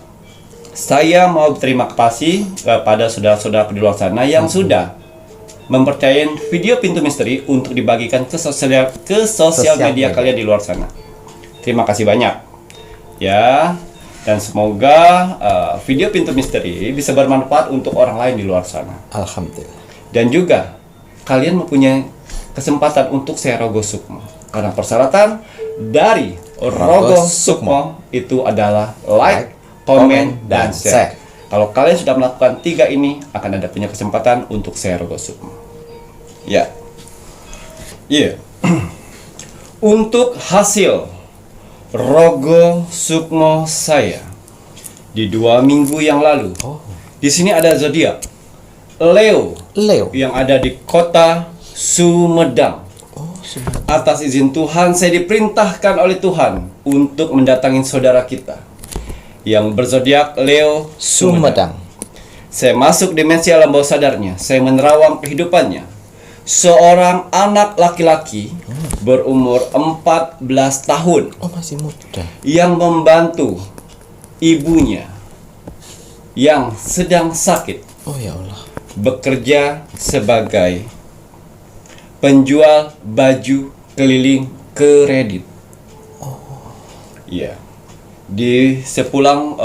A: saya mau berterima kasih kepada saudara-saudara di luar sana yang sudah mempercayai video Pintu Misteri untuk dibagikan ke sosial media kalian di luar sana. Terima kasih banyak. Ya, dan semoga video Pintu Misteri bisa bermanfaat untuk orang lain di luar sana.
B: Alhamdulillah.
A: Dan juga kalian mempunyai kesempatan untuk share Rogo Sukmo. Karena persyaratan dari Rogo Sukmo itu adalah like, komen, dan share. Kalau kalian sudah melakukan 3 ini, akan ada punya kesempatan untuk share Rogo Sukmo. Ya. Iya. Untuk hasil Rogo Sukmo saya di 2 minggu yang lalu. Di sini ada zodiak Leo yang ada di kota Sumedang. Atas izin Tuhan, saya diperintahkan oleh Tuhan untuk mendatangi saudara kita yang berzodiak Leo Sumedang. Saya masuk dimensi alam bawah sadarnya. Saya menerawang kehidupannya. Seorang anak laki-laki berumur 14 tahun
B: Masih muda.
A: yang membantu ibunya yang sedang sakit
B: Ya Allah.
A: bekerja sebagai penjual baju keliling kredit. Iya. Di sepulang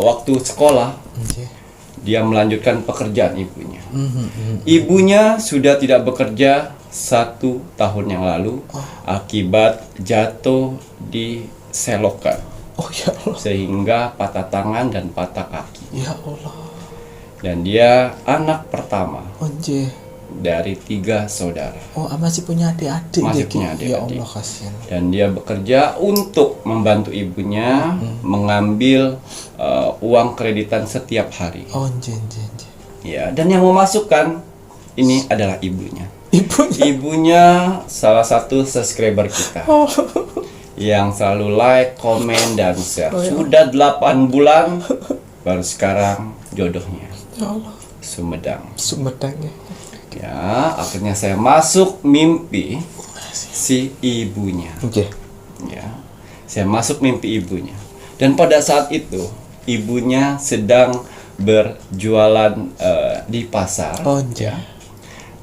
A: waktu sekolah, dia melanjutkan pekerjaan ibunya. Ibunya sudah tidak bekerja 1 tahun yang lalu akibat jatuh di selokan.
B: Ya Allah.
A: Sehingga patah tangan dan patah kaki.
B: Ya Allah.
A: Dan dia anak pertama dari 3 saudara.
B: Masih punya adik-adik.
A: Masih punya
B: Ya
A: adik-adik.
B: Allah, kasihan.
A: Dan dia bekerja untuk membantu ibunya mengambil uang kreditan setiap hari. Ya, dan yang memasukkan ini adalah ibunya. Ibunya salah satu subscriber kita. Yang selalu like, komen, dan share. Sudah 8 bulan baru sekarang jodohnya.
B: Ya Allah.
A: Sumedang.
B: Sumedang ya.
A: Ya, akhirnya saya masuk mimpi si ibunya.
B: Oke.
A: Ya, saya masuk mimpi ibunya. Dan pada saat itu ibunya sedang berjualan di pasar.
B: Oh, iya.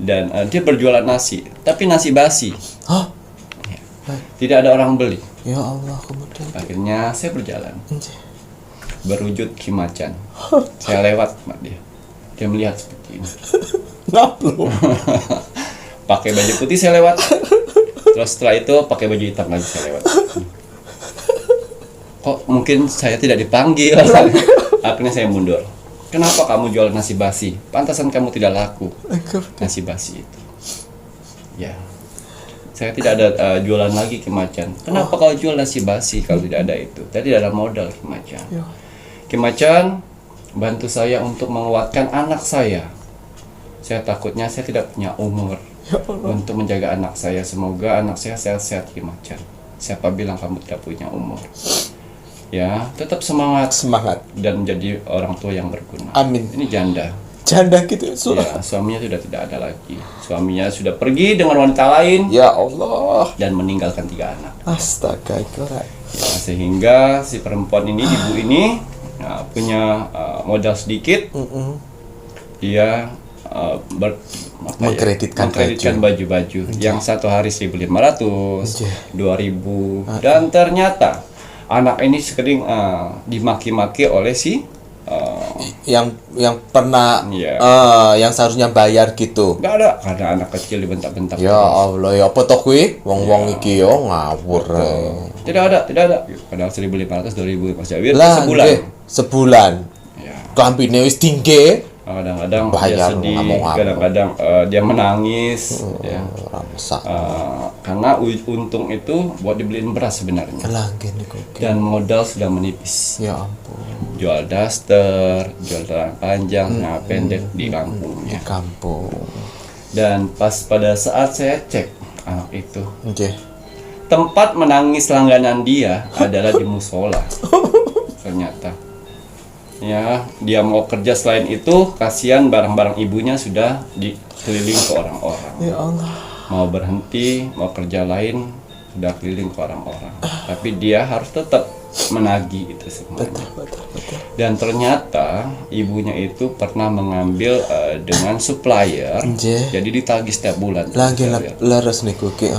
A: Dan dia berjualan nasi, tapi nasi basi.
B: Hah?
A: Tidak ada orang beli.
B: Ya Allah, kemudian.
A: Akhirnya saya berjalan
B: Oke.
A: berwujud Kimacan. Saya lewat sama dia. Dia melihat seperti ini.
B: Ngaplu.
A: Pakai baju putih saya lewat. Terus setelah itu pakai baju hitam lagi saya lewat. Kok mungkin saya tidak dipanggil? Akhirnya saya mundur. Kenapa kamu jual nasi basi? Pantasan kamu tidak laku nasi basi itu. Ya, saya tidak ada jualan lagi Kimacan. Kenapa kau jual nasi basi kalau tidak ada itu? Tadi tidak ada modal Kimacan. Kimacan bantu saya untuk menguatkan anak saya. Saya takutnya saya tidak punya umur untuk menjaga anak saya. Semoga anak saya sehat-sehat Kimacan. Siapa bilang kamu tidak punya umur? Ya, tetap semangat dan menjadi orang tua yang berguna.
B: Amin.
A: Ini janda.
B: Janda gitu.
A: Ya, suaminya sudah tidak ada lagi. Suaminya sudah pergi dengan wanita lain.
B: Ya Allah.
A: Dan meninggalkan 3 anak.
B: Astaga,
A: Ya, sehingga si perempuan ini, ibu ini punya modal sedikit. Dia
B: mengkreditkan
A: baju-baju yang satu hari 1.500, 2.000, dan ternyata anak ini sering dimaki-maki oleh si
B: yang pernah yang seharusnya bayar gitu.
A: Nggak ada, karena anak kecil dibentak-bentak.
B: Ya Allah, ya apa toh kuwi? Wong-wong iki yo ngawur.
A: Tidak ada. Padahal 1.500, 2.000 Mas Jawir
B: sebulan.
A: Ya.
B: Klampine wis tinggi.
A: Kadang-kadang dia
B: Bayar,
A: sedih,
B: ngamuk-ngamuk.
A: kadang-kadang dia menangis, ya. Karena untung itu buat dibeliin beras sebenarnya. Dan modal sudah menipis.
B: Ya ampun.
A: Jual daster, jual celana panjang, celana pendek di kampungnya.
B: Di kampung.
A: Dan pas pada saat saya cek anak itu,
B: Oke.
A: tempat menangis langganan dia adalah di musola. Ternyata. Ya, dia mau kerja selain itu, kasihan barang-barang ibunya sudah dikeliling ke orang-orang.
B: Ya Allah.
A: Mau berhenti, mau kerja lain, sudah keliling ke orang-orang. Tapi dia harus tetap menagih itu semuanya.
B: Betul.
A: Dan ternyata ibunya itu pernah mengambil dengan supplier. Jadi ditagih setiap bulan.
B: Lagi laras niku ki.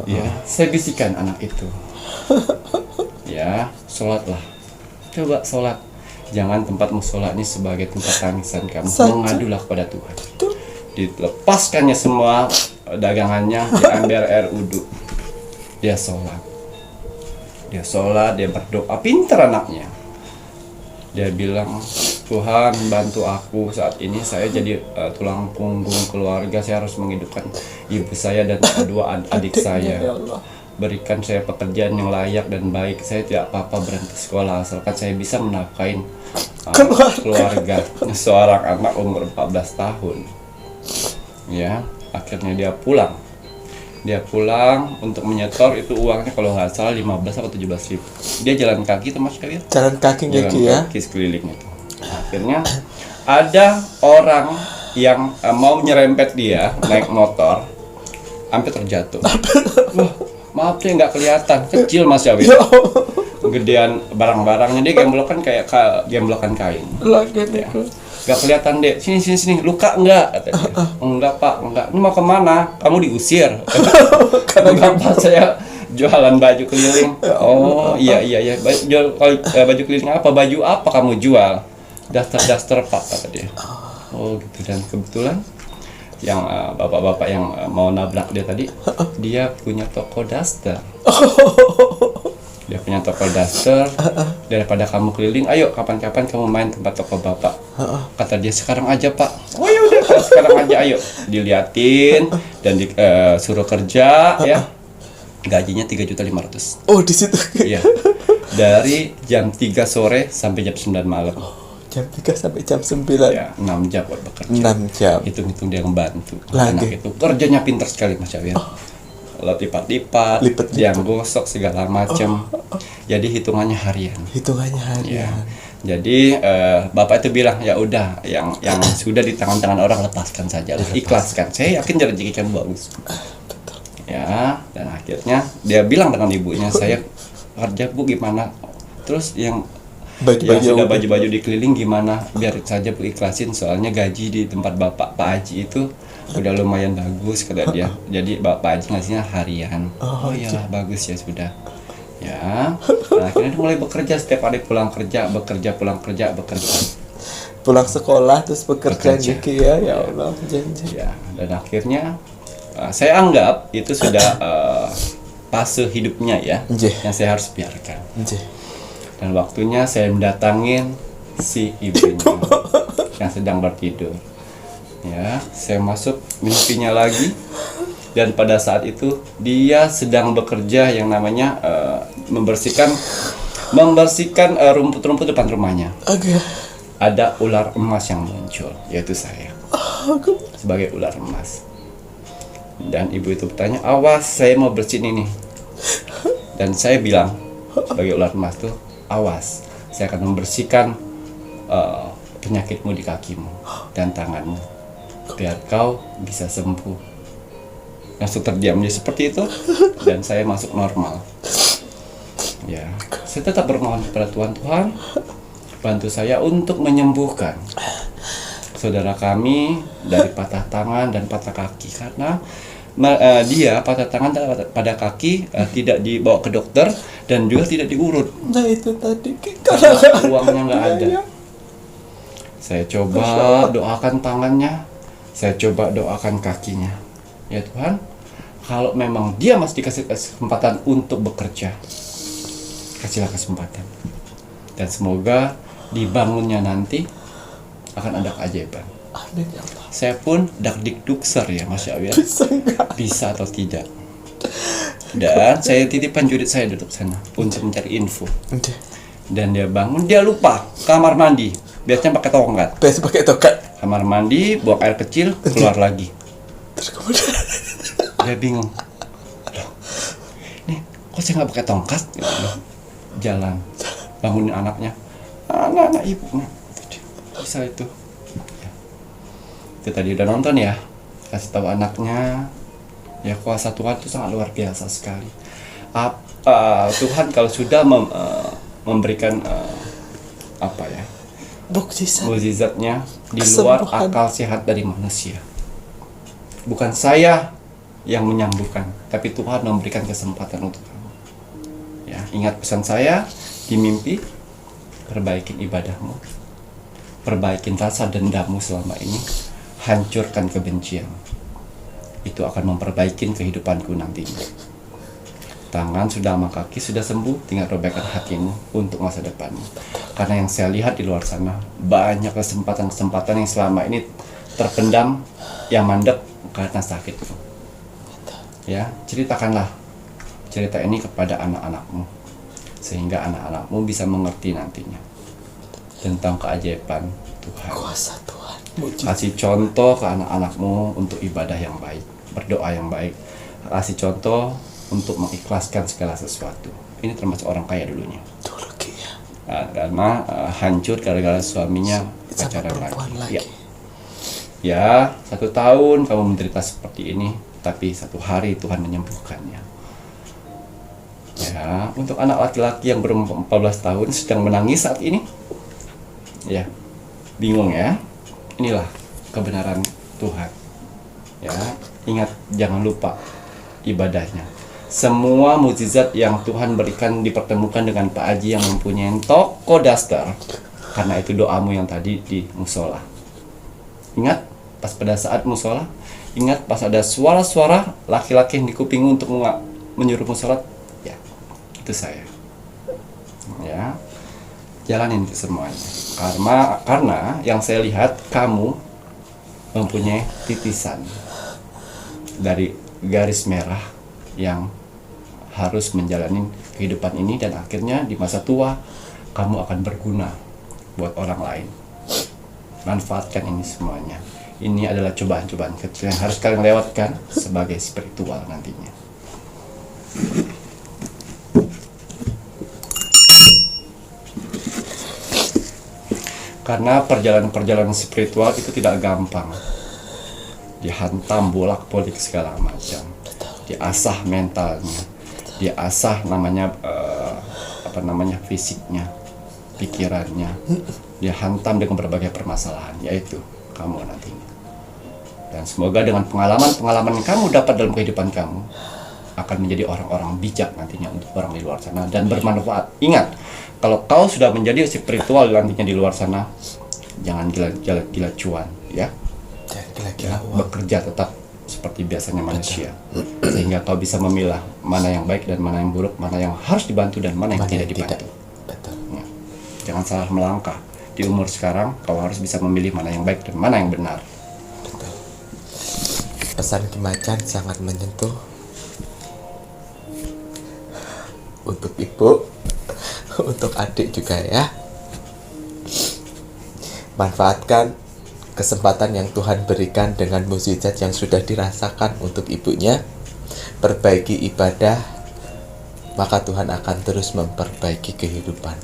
A: Ya, saya bisikan anak itu. Ya, sholatlah. Coba sholat. Jangan tempat musola ini sebagai tempat tangisan kamu. Mengadulah kepada Tuhan. Dilepaskannya semua dagangannya, diambil air wudhu. Dia sholat, dia berdoa. Pintar anaknya. Dia bilang, Tuhan bantu aku saat ini. Saya jadi tulang punggung keluarga. Saya harus menghidupkan ibu saya dan 2 adik saya. Berikan saya pekerjaan yang layak dan baik. Saya tidak apa-apa berhenti sekolah, asalkan saya bisa menafkahin keluarga. Seorang anak umur 14 tahun. Ya, akhirnya dia pulang. Dia pulang untuk menyetor itu uangnya kalau nggak salah 15 atau 17 ribu. Dia jalan kaki tuh Mas Kawir.
B: Jalan kaki ya.
A: Kaki sekeliling itu. Akhirnya ada orang yang mau nyerempet dia naik motor, hampir terjatuh. Wah, maaf deh nggak kelihatan, kecil Mas Jawir. Gedean barang-barangnya dia gemblokan kayak gemblokan kain. Ya. Gak kelihatan deh. Sini. Luka enggak? Katanya. Enggak Pak, enggak. Ini mau kemana? Kamu diusir. Enggak Pak, saya jualan baju keliling. Oh iya. Baju keliling apa? Baju apa kamu jual? Daster Pak, kata dia. Oh gitu. Dan kebetulan yang bapak-bapak yang mau nabrak dia tadi, dia punya toko daster. Dia punya toko daster. Daripada kamu keliling, ayo kapan-kapan kamu main tempat toko bapak. Kata dia, sekarang aja Pak. Oh ya udah, sekarang aja ayo. Diliatin dan suruh kerja ya. Gajinya 3.500.000.
B: Oh di situ.
A: Iya. Dari jam 3 sore sampai jam 9 malam.
B: Jam 3 sampai jam 9.
A: Ya, 6 jam buat bekerja.
B: 6 jam.
A: Hitung-hitung dia ngebantu.
B: Lagi.
A: Anak itu kerjanya pintar sekali Mas Jawir. Lipat-lipat, dia gosok segala macam. Jadi hitungannya harian.
B: Hitungannya harian.
A: Ya. Jadi bapak itu bilang, ya udah, yang sudah di tangan-tangan orang lepaskan saja, ikhlaskan. Saya yakin rezeki kamu bagus. Ya, dan akhirnya dia bilang dengan ibunya, saya kerja Bu gimana? Terus yang sudah baju-baju dikeliling gimana? Biar saja Bu ikhlasin, soalnya gaji di tempat bapak Pak Haji itu udah lumayan bagus kata dia. Jadi Bapak Haji ngasihnya harian. Oh ya bagus ya sudah. Ya, nah, akhirnya dia mulai bekerja setiap hari, pulang kerja, bekerja, pulang kerja, bekerja.
B: Pulang sekolah terus bekerja gitu ya, ya Allah, janji.
A: Ya, dan akhirnya saya anggap itu sudah fase hidupnya ya, yang saya harus biarkan. Dan waktunya saya mendatangin si ibunya yang sedang bertidur. Ya, saya masuk mimpinya lagi. Dan pada saat itu dia sedang bekerja yang namanya membersihkan rumput-rumput depan rumahnya. Ada ular emas yang muncul, yaitu saya sebagai ular emas. Dan ibu itu bertanya, awas saya mau bersihin ini. Dan saya bilang sebagai ular emas tuh, awas saya akan membersihkan penyakitmu di kakimu dan tanganmu biar kau bisa sembuh. Langsung terdiam dia seperti itu, dan saya masuk normal. Ya, saya tetap bermohon kepada Tuhan, bantu saya untuk menyembuhkan saudara kami dari patah tangan dan patah kaki, karena dia patah tangan dan pada kaki tidak dibawa ke dokter dan juga tidak diurut.
B: Nah itu tadi
A: karena uangnya nggak ada. Saya coba doakan tangannya, saya coba doakan kakinya. Ya Tuhan, kalau memang dia masih dikasih kesempatan untuk bekerja, kasihlah kesempatan. Dan semoga dibangunnya nanti akan ada keajaiban.
B: Amin ya Allah.
A: Saya pun dakdikdukser ya Masya Allah, bisa atau tidak. Dan saya titipkan jurid saya duduk sana untuk mencari info. Dan dia bangun, dia lupa kamar mandi, biasanya pakai tongkat. Kamar mandi, buang air kecil, keluar lagi.
B: Terus kemudian
A: dia bingung, loh, nih kok saya nggak pakai tongkat? Jalan, bangunin anaknya, anak ibunya, bisa itu. Ya. Itu tadi udah nonton ya, kasih tahu anaknya, ya kuasa Tuhan itu sangat luar biasa sekali. Tuhan kalau sudah memberikan mukjizatnya di luar akal sehat dari manusia. Bukan saya yang menyembuhkan, tapi Tuhan memberikan kesempatan untuk kamu. Ya, ingat pesan saya di mimpi, perbaikin ibadahmu, perbaikin rasa dendammu selama ini, hancurkan kebencian. Itu akan memperbaiki kehidupanku nantinya. Tangan sudah sama kaki sudah sembuh, tinggal robekkan hatimu untuk masa depanmu. Karena yang saya lihat di luar sana, banyak kesempatan-kesempatan yang selama ini terpendam, yang mandek karena sakit. Ya, ceritakanlah cerita ini kepada anak-anakmu, sehingga anak-anakmu bisa mengerti nantinya tentang keajaiban Tuhan.
B: Kuasa Tuhan.
A: Kasih contoh ke anak-anakmu untuk ibadah yang baik, berdoa yang baik. Kasih contoh untuk mengikhlaskan segala sesuatu. Ini termasuk orang kaya dulunya. Karena hancur gara-gara suaminya pacaran lagi. Ya, 1 tahun kamu menderita seperti ini, tapi 1 hari Tuhan menyembuhkannya. Ya, untuk anak laki-laki yang berumur 14 tahun sedang menangis saat ini, ya, bingung ya. Inilah kebenaran Tuhan. Ya, ingat, jangan lupa ibadahnya. Semua mukjizat yang Tuhan berikan dipertemukan dengan Pak Haji yang mempunyai toko daster. Karena itu doamu yang tadi di musola. Ingat pas pada saat musola, ingat pas ada suara-suara laki-laki yang di kupingmu untuk menyuruhmu sholat, ya itu saya. Ya, jalanin itu semuanya. Karena yang saya lihat kamu mempunyai titisan dari garis merah yang harus menjalani kehidupan ini, dan akhirnya di masa tua kamu akan berguna buat orang lain. Manfaatkan ini semuanya. Ini adalah cobaan-cobaan kecil yang harus kalian lewatkan sebagai spiritual nantinya. Karena perjalanan-perjalanan spiritual itu tidak gampang. Dihantam bolak-balik segala macam. Diasah mentalnya. Diasah fisiknya, pikirannya. Dihantam dengan berbagai permasalahan, yaitu kamu nantinya. Dan semoga dengan pengalaman-pengalaman yang kamu dapat dalam kehidupan kamu akan menjadi orang-orang bijak nantinya untuk orang di luar sana dan bermanfaat. Ingat, kalau kau sudah menjadi spiritual nantinya di luar sana, jangan gila-gila cuan, ya.
B: Jangan gila-gila uang.
A: Bekerja tetap seperti biasanya manusia, sehingga kau bisa memilah mana yang baik dan mana yang buruk, mana yang harus dibantu dan mana yang tidak dibantu.
B: Betul.
A: Ya. Jangan salah melangkah. Di umur sekarang, kau harus bisa memilih mana yang baik dan mana yang benar.
B: Betul. Pesan Ki Macan sangat menyentuh untuk ibu, untuk adik juga ya. Manfaatkan kesempatan yang Tuhan berikan dengan mukjizat yang sudah dirasakan untuk ibunya. Perbaiki ibadah, maka Tuhan akan terus memperbaiki kehidupan.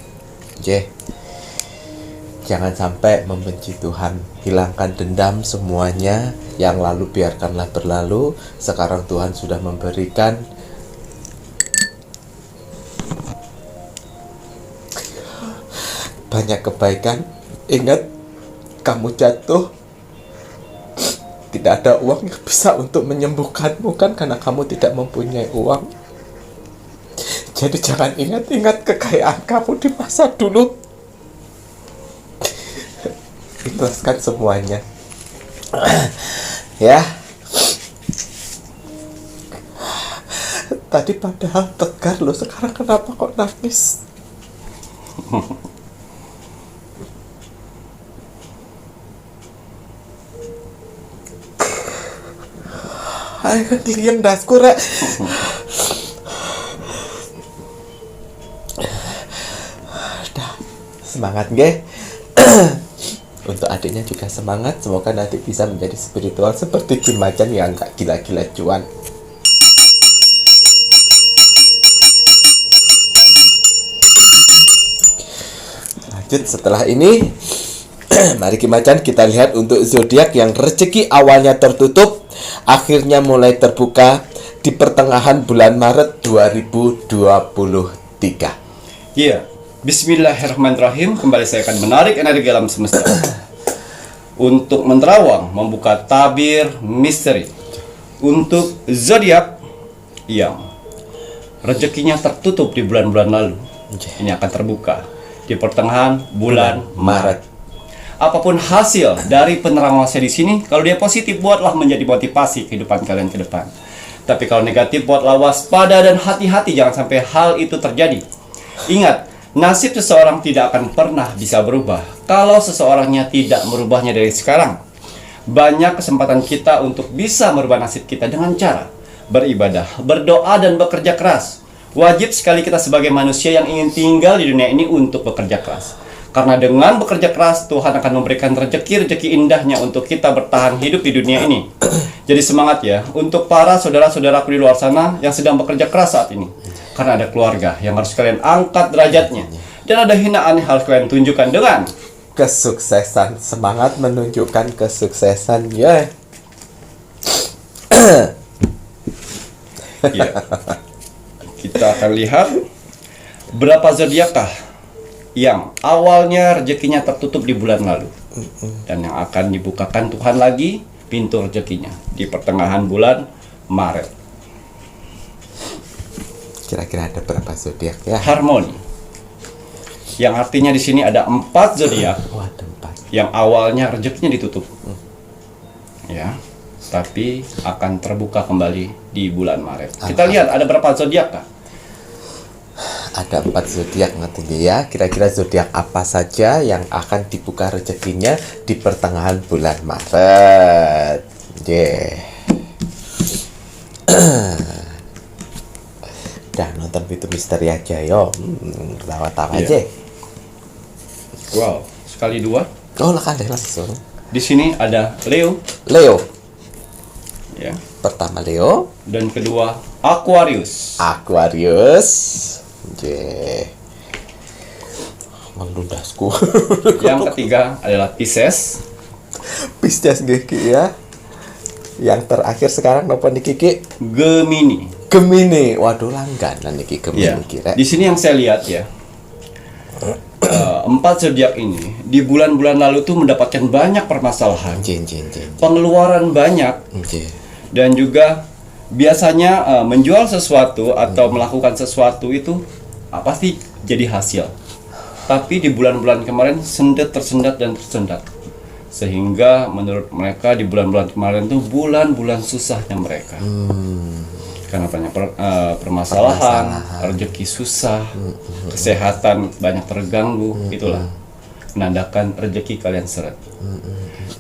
B: Jangan sampai membenci Tuhan. Hilangkan dendam semuanya. Yang lalu biarkanlah berlalu. Sekarang Tuhan sudah memberikan banyak kebaikan. Ingat, kamu jatuh, tidak ada uang yang bisa untuk menyembuhkanmu, kan, karena kamu tidak mempunyai uang. Jadi jangan ingat-ingat kekayaan kamu di masa dulu. Ikhlaskan semuanya. Ya. Tadi padahal tegar loh, sekarang kenapa kok nangis? Ayo klieng dasku rek. Udah, semangat nggih. Untuk adiknya juga semangat, semoga nanti bisa menjadi spiritual seperti Ki Macan yang gak gila-gila cuan. Lanjut setelah ini, mari Ki Macan kita lihat untuk zodiak yang rezeki awalnya tertutup, akhirnya mulai terbuka di pertengahan bulan Maret 2023.
A: Iya. Bismillahirrahmanirrahim. Kembali saya akan menarik energi alam semesta untuk menerawang, membuka tabir misteri untuk zodiak yang rezekinya tertutup di bulan-bulan lalu. Ini akan terbuka di pertengahan bulan Maret. Apapun hasil dari penerangan saya di sini, kalau dia positif, buatlah menjadi motivasi kehidupan kalian ke depan. Tapi kalau negatif, buatlah waspada dan hati-hati, jangan sampai hal itu terjadi. Ingat, nasib seseorang tidak akan pernah bisa berubah kalau seseorangnya tidak merubahnya dari sekarang. Banyak kesempatan kita untuk bisa merubah nasib kita dengan cara beribadah, berdoa, dan bekerja keras. Wajib sekali kita sebagai manusia yang ingin tinggal di dunia ini untuk bekerja keras. Karena dengan bekerja keras, Tuhan akan memberikan rezeki-rezeki indahnya untuk kita bertahan hidup di dunia ini. Jadi semangat ya untuk para saudara-saudaraku di luar sana yang sedang bekerja keras saat ini. Karena ada keluarga yang harus kalian angkat derajatnya. Dan ada hinaan yang harus kalian tunjukkan dengan
B: kesuksesan. Semangat menunjukkan kesuksesan, ya.
A: Ya. Kita akan lihat berapa zodiakkah yang awalnya rezekinya tertutup di bulan lalu dan yang akan dibukakan Tuhan lagi pintu rezekinya di pertengahan bulan Maret.
B: Kira-kira ada berapa zodiak ya?
A: Harmoni, yang artinya di sini ada 4 zodiak yang awalnya rezekinya ditutup, ya, tapi akan terbuka kembali di bulan Maret. Kita lihat ada berapa zodiak kah?
B: Ada 4 zodiak nanti ya. Kira-kira zodiak apa saja yang akan dibuka rezekinya di pertengahan bulan Maret? Udah nonton itu misteri aja yo. Tawa-tawa aja.
A: Wow, sekali dua.
B: Oh, langsung.
A: Di sini ada Leo. Ya.
B: Pertama Leo
A: Dan kedua Aquarius.
B: Melundasku.
A: Yang ketiga adalah Pisces.
B: Pisces nggih Ki ya. Yang terakhir sekarang napa niki Ki?
A: Gemini.
B: Gemini. Waduh langganan niki
A: Ya.
B: Gemini Ki rek.
A: Di sini yang saya lihat ya, empat zodiak ini di bulan-bulan lalu tuh mendapatkan banyak permasalahan,
B: Jin.
A: pengeluaran banyak,
B: Nggih.
A: dan juga biasanya menjual sesuatu atau melakukan sesuatu itu pasti jadi hasil. Tapi di bulan-bulan kemarin tersendat dan tersendat. Sehingga menurut mereka di bulan-bulan kemarin tuh bulan-bulan susahnya mereka. Karena banyak permasalahan, rezeki susah, kesehatan banyak terganggu, itulah menandakan rezeki kalian seret.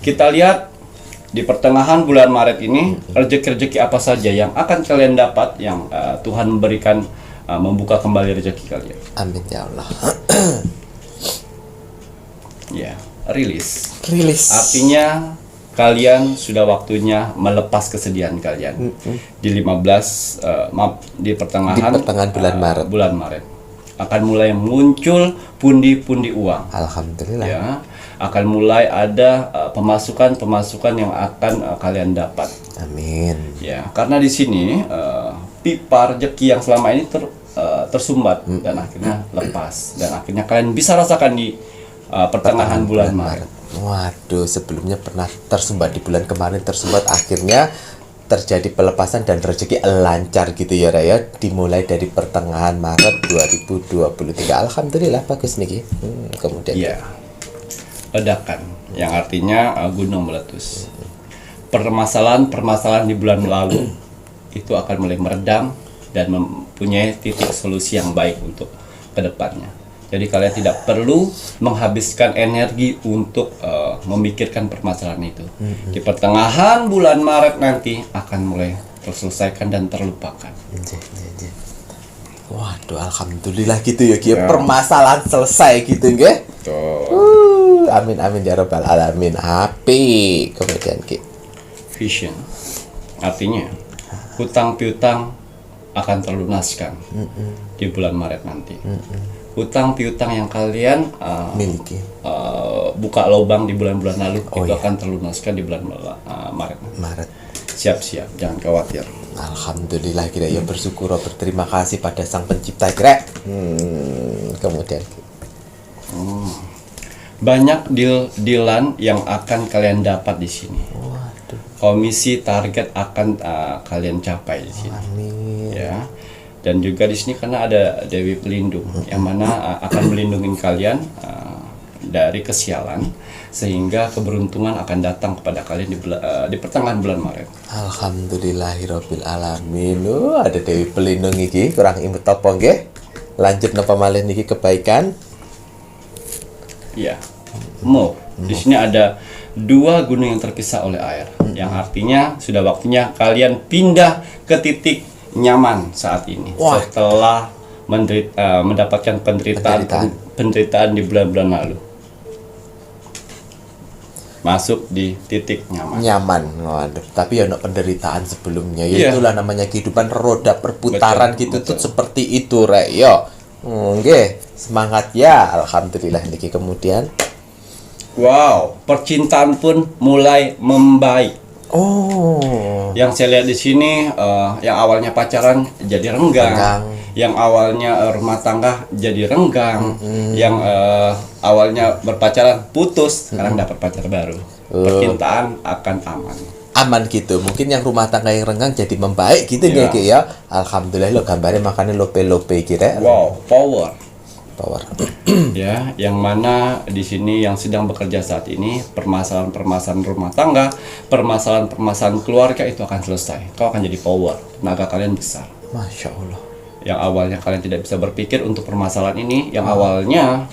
A: Kita lihat di pertengahan bulan Maret ini rezeki-rezeki apa saja yang akan kalian dapat, yang Tuhan memberikan, membuka kembali rezeki kalian.
B: Amin ya Allah.
A: Ya, rilis. Artinya kalian sudah waktunya melepas kesedihan kalian. Di 15 di pertengahan bulan Maret akan mulai muncul pundi-pundi uang.
B: Alhamdulillah.
A: Ya, akan mulai ada pemasukan yang akan kalian dapat.
B: Amin.
A: Ya, karena di sini pipa rezeki yang selama ini tersumbat dan akhirnya lepas, dan akhirnya kalian bisa rasakan di pertengahan bulan Maret.
B: Waduh, sebelumnya pernah tersumbat di bulan kemarin, akhirnya terjadi pelepasan dan rezeki lancar gitu ya Raya, dimulai dari pertengahan Maret 2023. Alhamdulillah bagus nih. Kemudian
A: ya, ledakan yang artinya gunung meletus. Permasalahan di bulan lalu itu akan mulai meredam dan mempunyai titik solusi yang baik untuk kedepannya. Jadi kalian tidak perlu menghabiskan energi untuk memikirkan permasalahan itu. Di pertengahan bulan Maret nanti akan mulai terselesaikan dan terlupakan.
B: Waduh, alhamdulillah gitu ya Ki. Permasalahan selesai gitu nggih. Amin ya rabbal alamin. Api. Kemudian Ki.
A: Vision. Artinya hutang piutang akan terlunaskan di bulan Maret nanti. Hutang piutang yang kalian
B: miliki,
A: buka lubang di bulan-bulan lalu akan terlunaskan di bulan Maret. Siap-siap, jangan khawatir.
B: Alhamdulillah kira ya, bersyukur, berterima kasih pada Sang Pencipta kira. Kemudian
A: banyak deal-dealan yang akan kalian dapat di sini.
B: Waduh.
A: Komisi target akan kalian capai di sini.
B: Amin.
A: Ya. Dan juga di sini karena ada Dewi Pelindung yang mana akan melindungi kalian dari kesialan, sehingga keberuntungan akan datang kepada kalian di pertengahan bulan Maret.
B: Alhamdulillahirabbil alamin. Ada Dewi Pelindung iki, kurang imut apa nggih? Lanjut napa malih niki kebaikan?
A: Iya. Di sini ada 2 gunung yang terpisah oleh air, yang artinya sudah waktunya kalian pindah ke titik nyaman saat ini.
B: Wah.
A: Setelah mendapatkan penderitaan di bulan-bulan lalu. Masuk di titik nyaman.
B: Waduh, tapi ya ono penderitaan sebelumnya.
A: Iya.
B: Itulah namanya kehidupan, roda perputaran
A: Betul,
B: gitu
A: betul.
B: tuh seperti itu rek yo. Nggih, semangat ya. Alhamdulillah niki. Kemudian
A: Wow, percintaan pun mulai membaik. Yang saya lihat di sini, yang awalnya pacaran jadi renggang. Yang awalnya rumah tangga jadi renggang. Yang awalnya berpacaran putus, sekarang dapat pacar baru. Percintaan akan aman
B: gitu. Mungkin yang rumah tangga yang renggang jadi membaik gitu
A: Iya.
B: Ki ya. Alhamdulillah lo gambarnya makanya lope kira.
A: Wow, power.
B: Ya.
A: Yang mana di sini yang sedang bekerja saat ini, permasalahan rumah tangga, permasalahan keluarga itu akan selesai. Kau akan jadi power, tenaga kalian besar.
B: Masya Allah.
A: Yang awalnya kalian tidak bisa berpikir untuk permasalahan ini, yang awalnya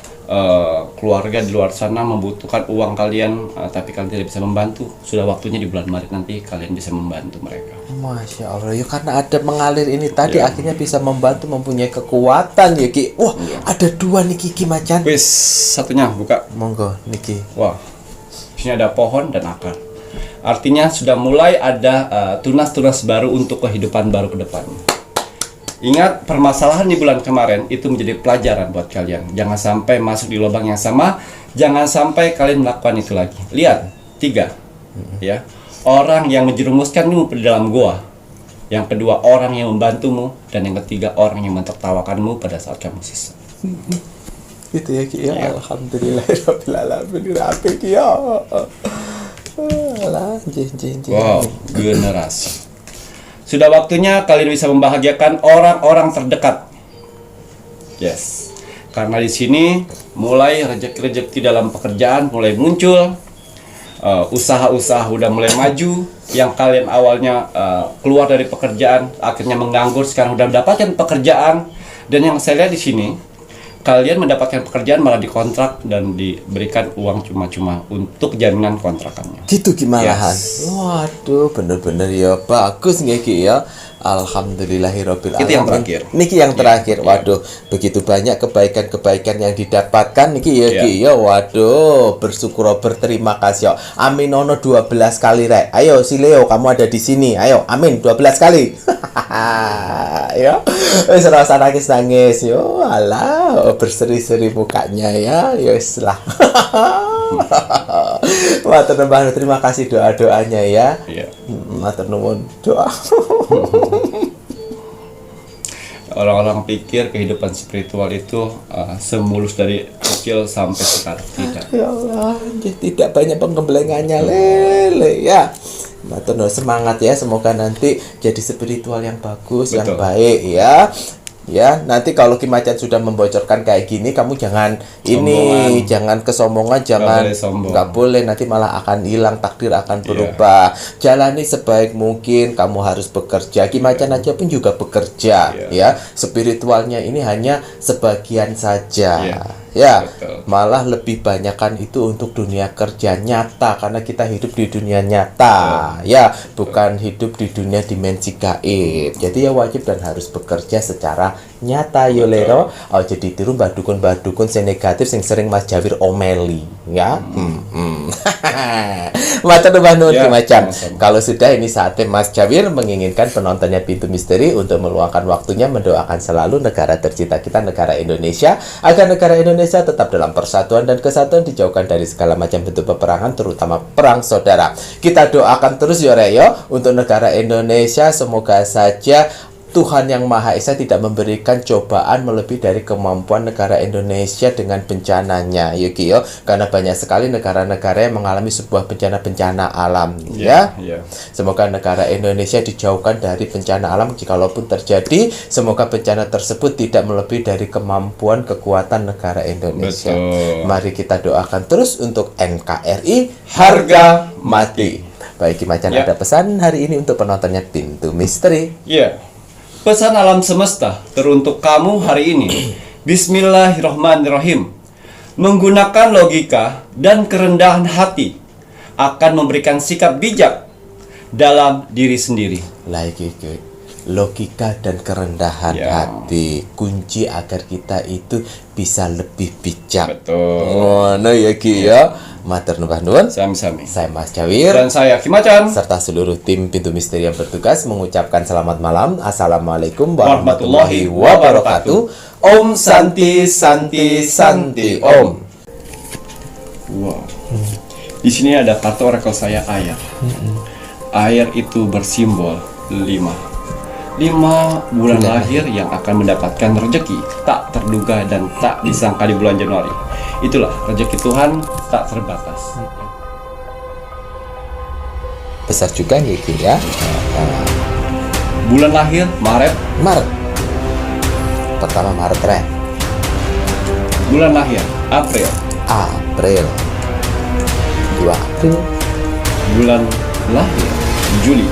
A: keluarga di luar sana membutuhkan uang kalian, tapi kalian tidak bisa membantu. Sudah waktunya di bulan Maret nanti kalian bisa membantu mereka.
B: Masya Allah ya, karena ada mengalir ini tadi akhirnya bisa membantu, mempunyai kekuatan ya Ki. Wah, ada 2 nih Ki Macan.
A: Wis, satunya buka.
B: Monggo niki.
A: Wah, di sini ada pohon dan akar. Artinya sudah mulai ada tunas-tunas baru untuk kehidupan baru ke depan. Ingat, permasalahan di bulan kemarin itu menjadi pelajaran buat kalian. Jangan sampai masuk di lubang yang sama. Jangan sampai kalian melakukan itu lagi. Lihat, 3 ya. Orang yang menjerumuskanmu ke dalam gua. Yang kedua, orang yang membantumu. Dan yang ketiga, orang yang mentertawakanmu pada saat kamu sesat.
B: Gitu ya Ki ya. Alhamdulillahirabbil alamin. Rapi Ki ya. Alah, jeng.
A: Wow, generasi. Sudah waktunya kalian bisa membahagiakan orang-orang terdekat. Yes. Karena di sini mulai rezeki-rezeki dalam pekerjaan mulai muncul. Usaha-usaha udah mulai maju. Yang kalian awalnya keluar dari pekerjaan, akhirnya menganggur, sekarang udah mendapatkan pekerjaan. Dan yang saya lihat di sini, kalian mendapatkan pekerjaan malah dikontrak dan diberikan uang cuma-cuma untuk jaminan kontrakannya.
B: Gitu gimanahan.
A: Yes.
B: Waduh, bener-bener ya bagus nggih Ki ya. Alhamdulillahirabbil alamin.
A: Itu yang terakhir.
B: Niki yang terakhir. Waduh, begitu banyak kebaikan-kebaikan yang didapatkan niki ya Ki ya. Waduh, bersyukur berterima kasih. Aminono 12 kali rek. Ayo si Leo, kamu ada di sini. Ayo, amin 12 kali. Ya. Wis rasa nangis-nangis yo. Alah, berseri-seri mukanya ya. Ya wis lah. Matur nuwun, terima kasih doa-doanya ya.
A: Iya.
B: Matur nuwun doa.
A: Orang-orang pikir kehidupan spiritual itu semulus dari kecil sampai sekarang. Tidak.
B: Ya Allah, tidak banyak pengembelengannya lele ya. Matur nuwun, semangat ya, semoga nanti jadi spiritual yang bagus, yang
A: Betul.
B: baik ya. Ya, nanti kalau Ki Macan sudah membocorkan kayak gini, kamu jangan ini, jangan kesombongan, jangan
A: boleh sombong.
B: nggak boleh, nanti malah akan hilang, takdir akan berubah. Jalani sebaik mungkin, kamu harus bekerja. Ki Macan aja pun juga bekerja, ya. Spiritualnya ini hanya sebagian saja. Ya,
A: betul.
B: malah lebih banyakkan itu untuk dunia kerja nyata, karena kita hidup di dunia nyata, ya, bukan hidup di dunia dimensi gaib. Jadi ya wajib dan harus bekerja secara nyata yo lero. Oh, jadi tiru mbah dukun sing negatif sing sering Mas Jawir omeli, ya. Matur nuwun Ki Macan. Kalau sudah ini saatnya Mas Jawir menginginkan penontonnya Pintu Misteri untuk meluangkan waktunya mendoakan selalu negara tercinta kita, negara Indonesia, agar negara Indonesia tetap dalam persatuan dan kesatuan, dijauhkan dari segala macam bentuk peperangan, terutama perang saudara. Kita doakan terus yo Reyo untuk negara Indonesia, semoga saja Tuhan Yang Maha Esa tidak memberikan cobaan melebihi dari kemampuan negara Indonesia dengan bencananya, Yuki yo. Karena banyak sekali negara-negara yang mengalami sebuah bencana-bencana alam, ya. Semoga negara Indonesia dijauhkan dari bencana alam, jikalaupun terjadi, semoga bencana tersebut tidak melebihi dari kemampuan kekuatan negara Indonesia.
A: Betul.
B: Mari kita doakan terus untuk NKRI harga mati. Baik Ki Macan, ada pesan hari ini untuk penontonnya Pintu Misteri.
A: Pesan alam semesta teruntuk kamu hari ini. Bismillahirrahmanirrahim. Menggunakan logika dan kerendahan hati akan memberikan sikap bijak dalam diri sendiri.
B: Logika dan kerendahan hati kunci agar kita itu bisa lebih bijak.
A: Betul.
B: Oh, no ya Ki ya. Matur nuwun.
A: Sami-sami.
B: Saya Mas Jawir
A: Dan saya Ki Macan.
B: serta seluruh tim Pintu Misteri yang bertugas mengucapkan selamat malam. Assalamualaikum warahmatullahi wabarakatuh. Om Santi Santi Santi Om.
A: Wow. Di sini ada kartu orakel saya air. Air itu bersimbol 5. 5 bulan lahir yang akan mendapatkan rezeki tak terduga dan tak disangka di bulan Januari. Itulah rezeki Tuhan tak terbatas.
B: Besar juga nih Ki ya.
A: Bulan lahir Maret.
B: Pertama Maret Ren.
A: Bulan lahir April.
B: 2 April.
A: Bulan lahir Juli.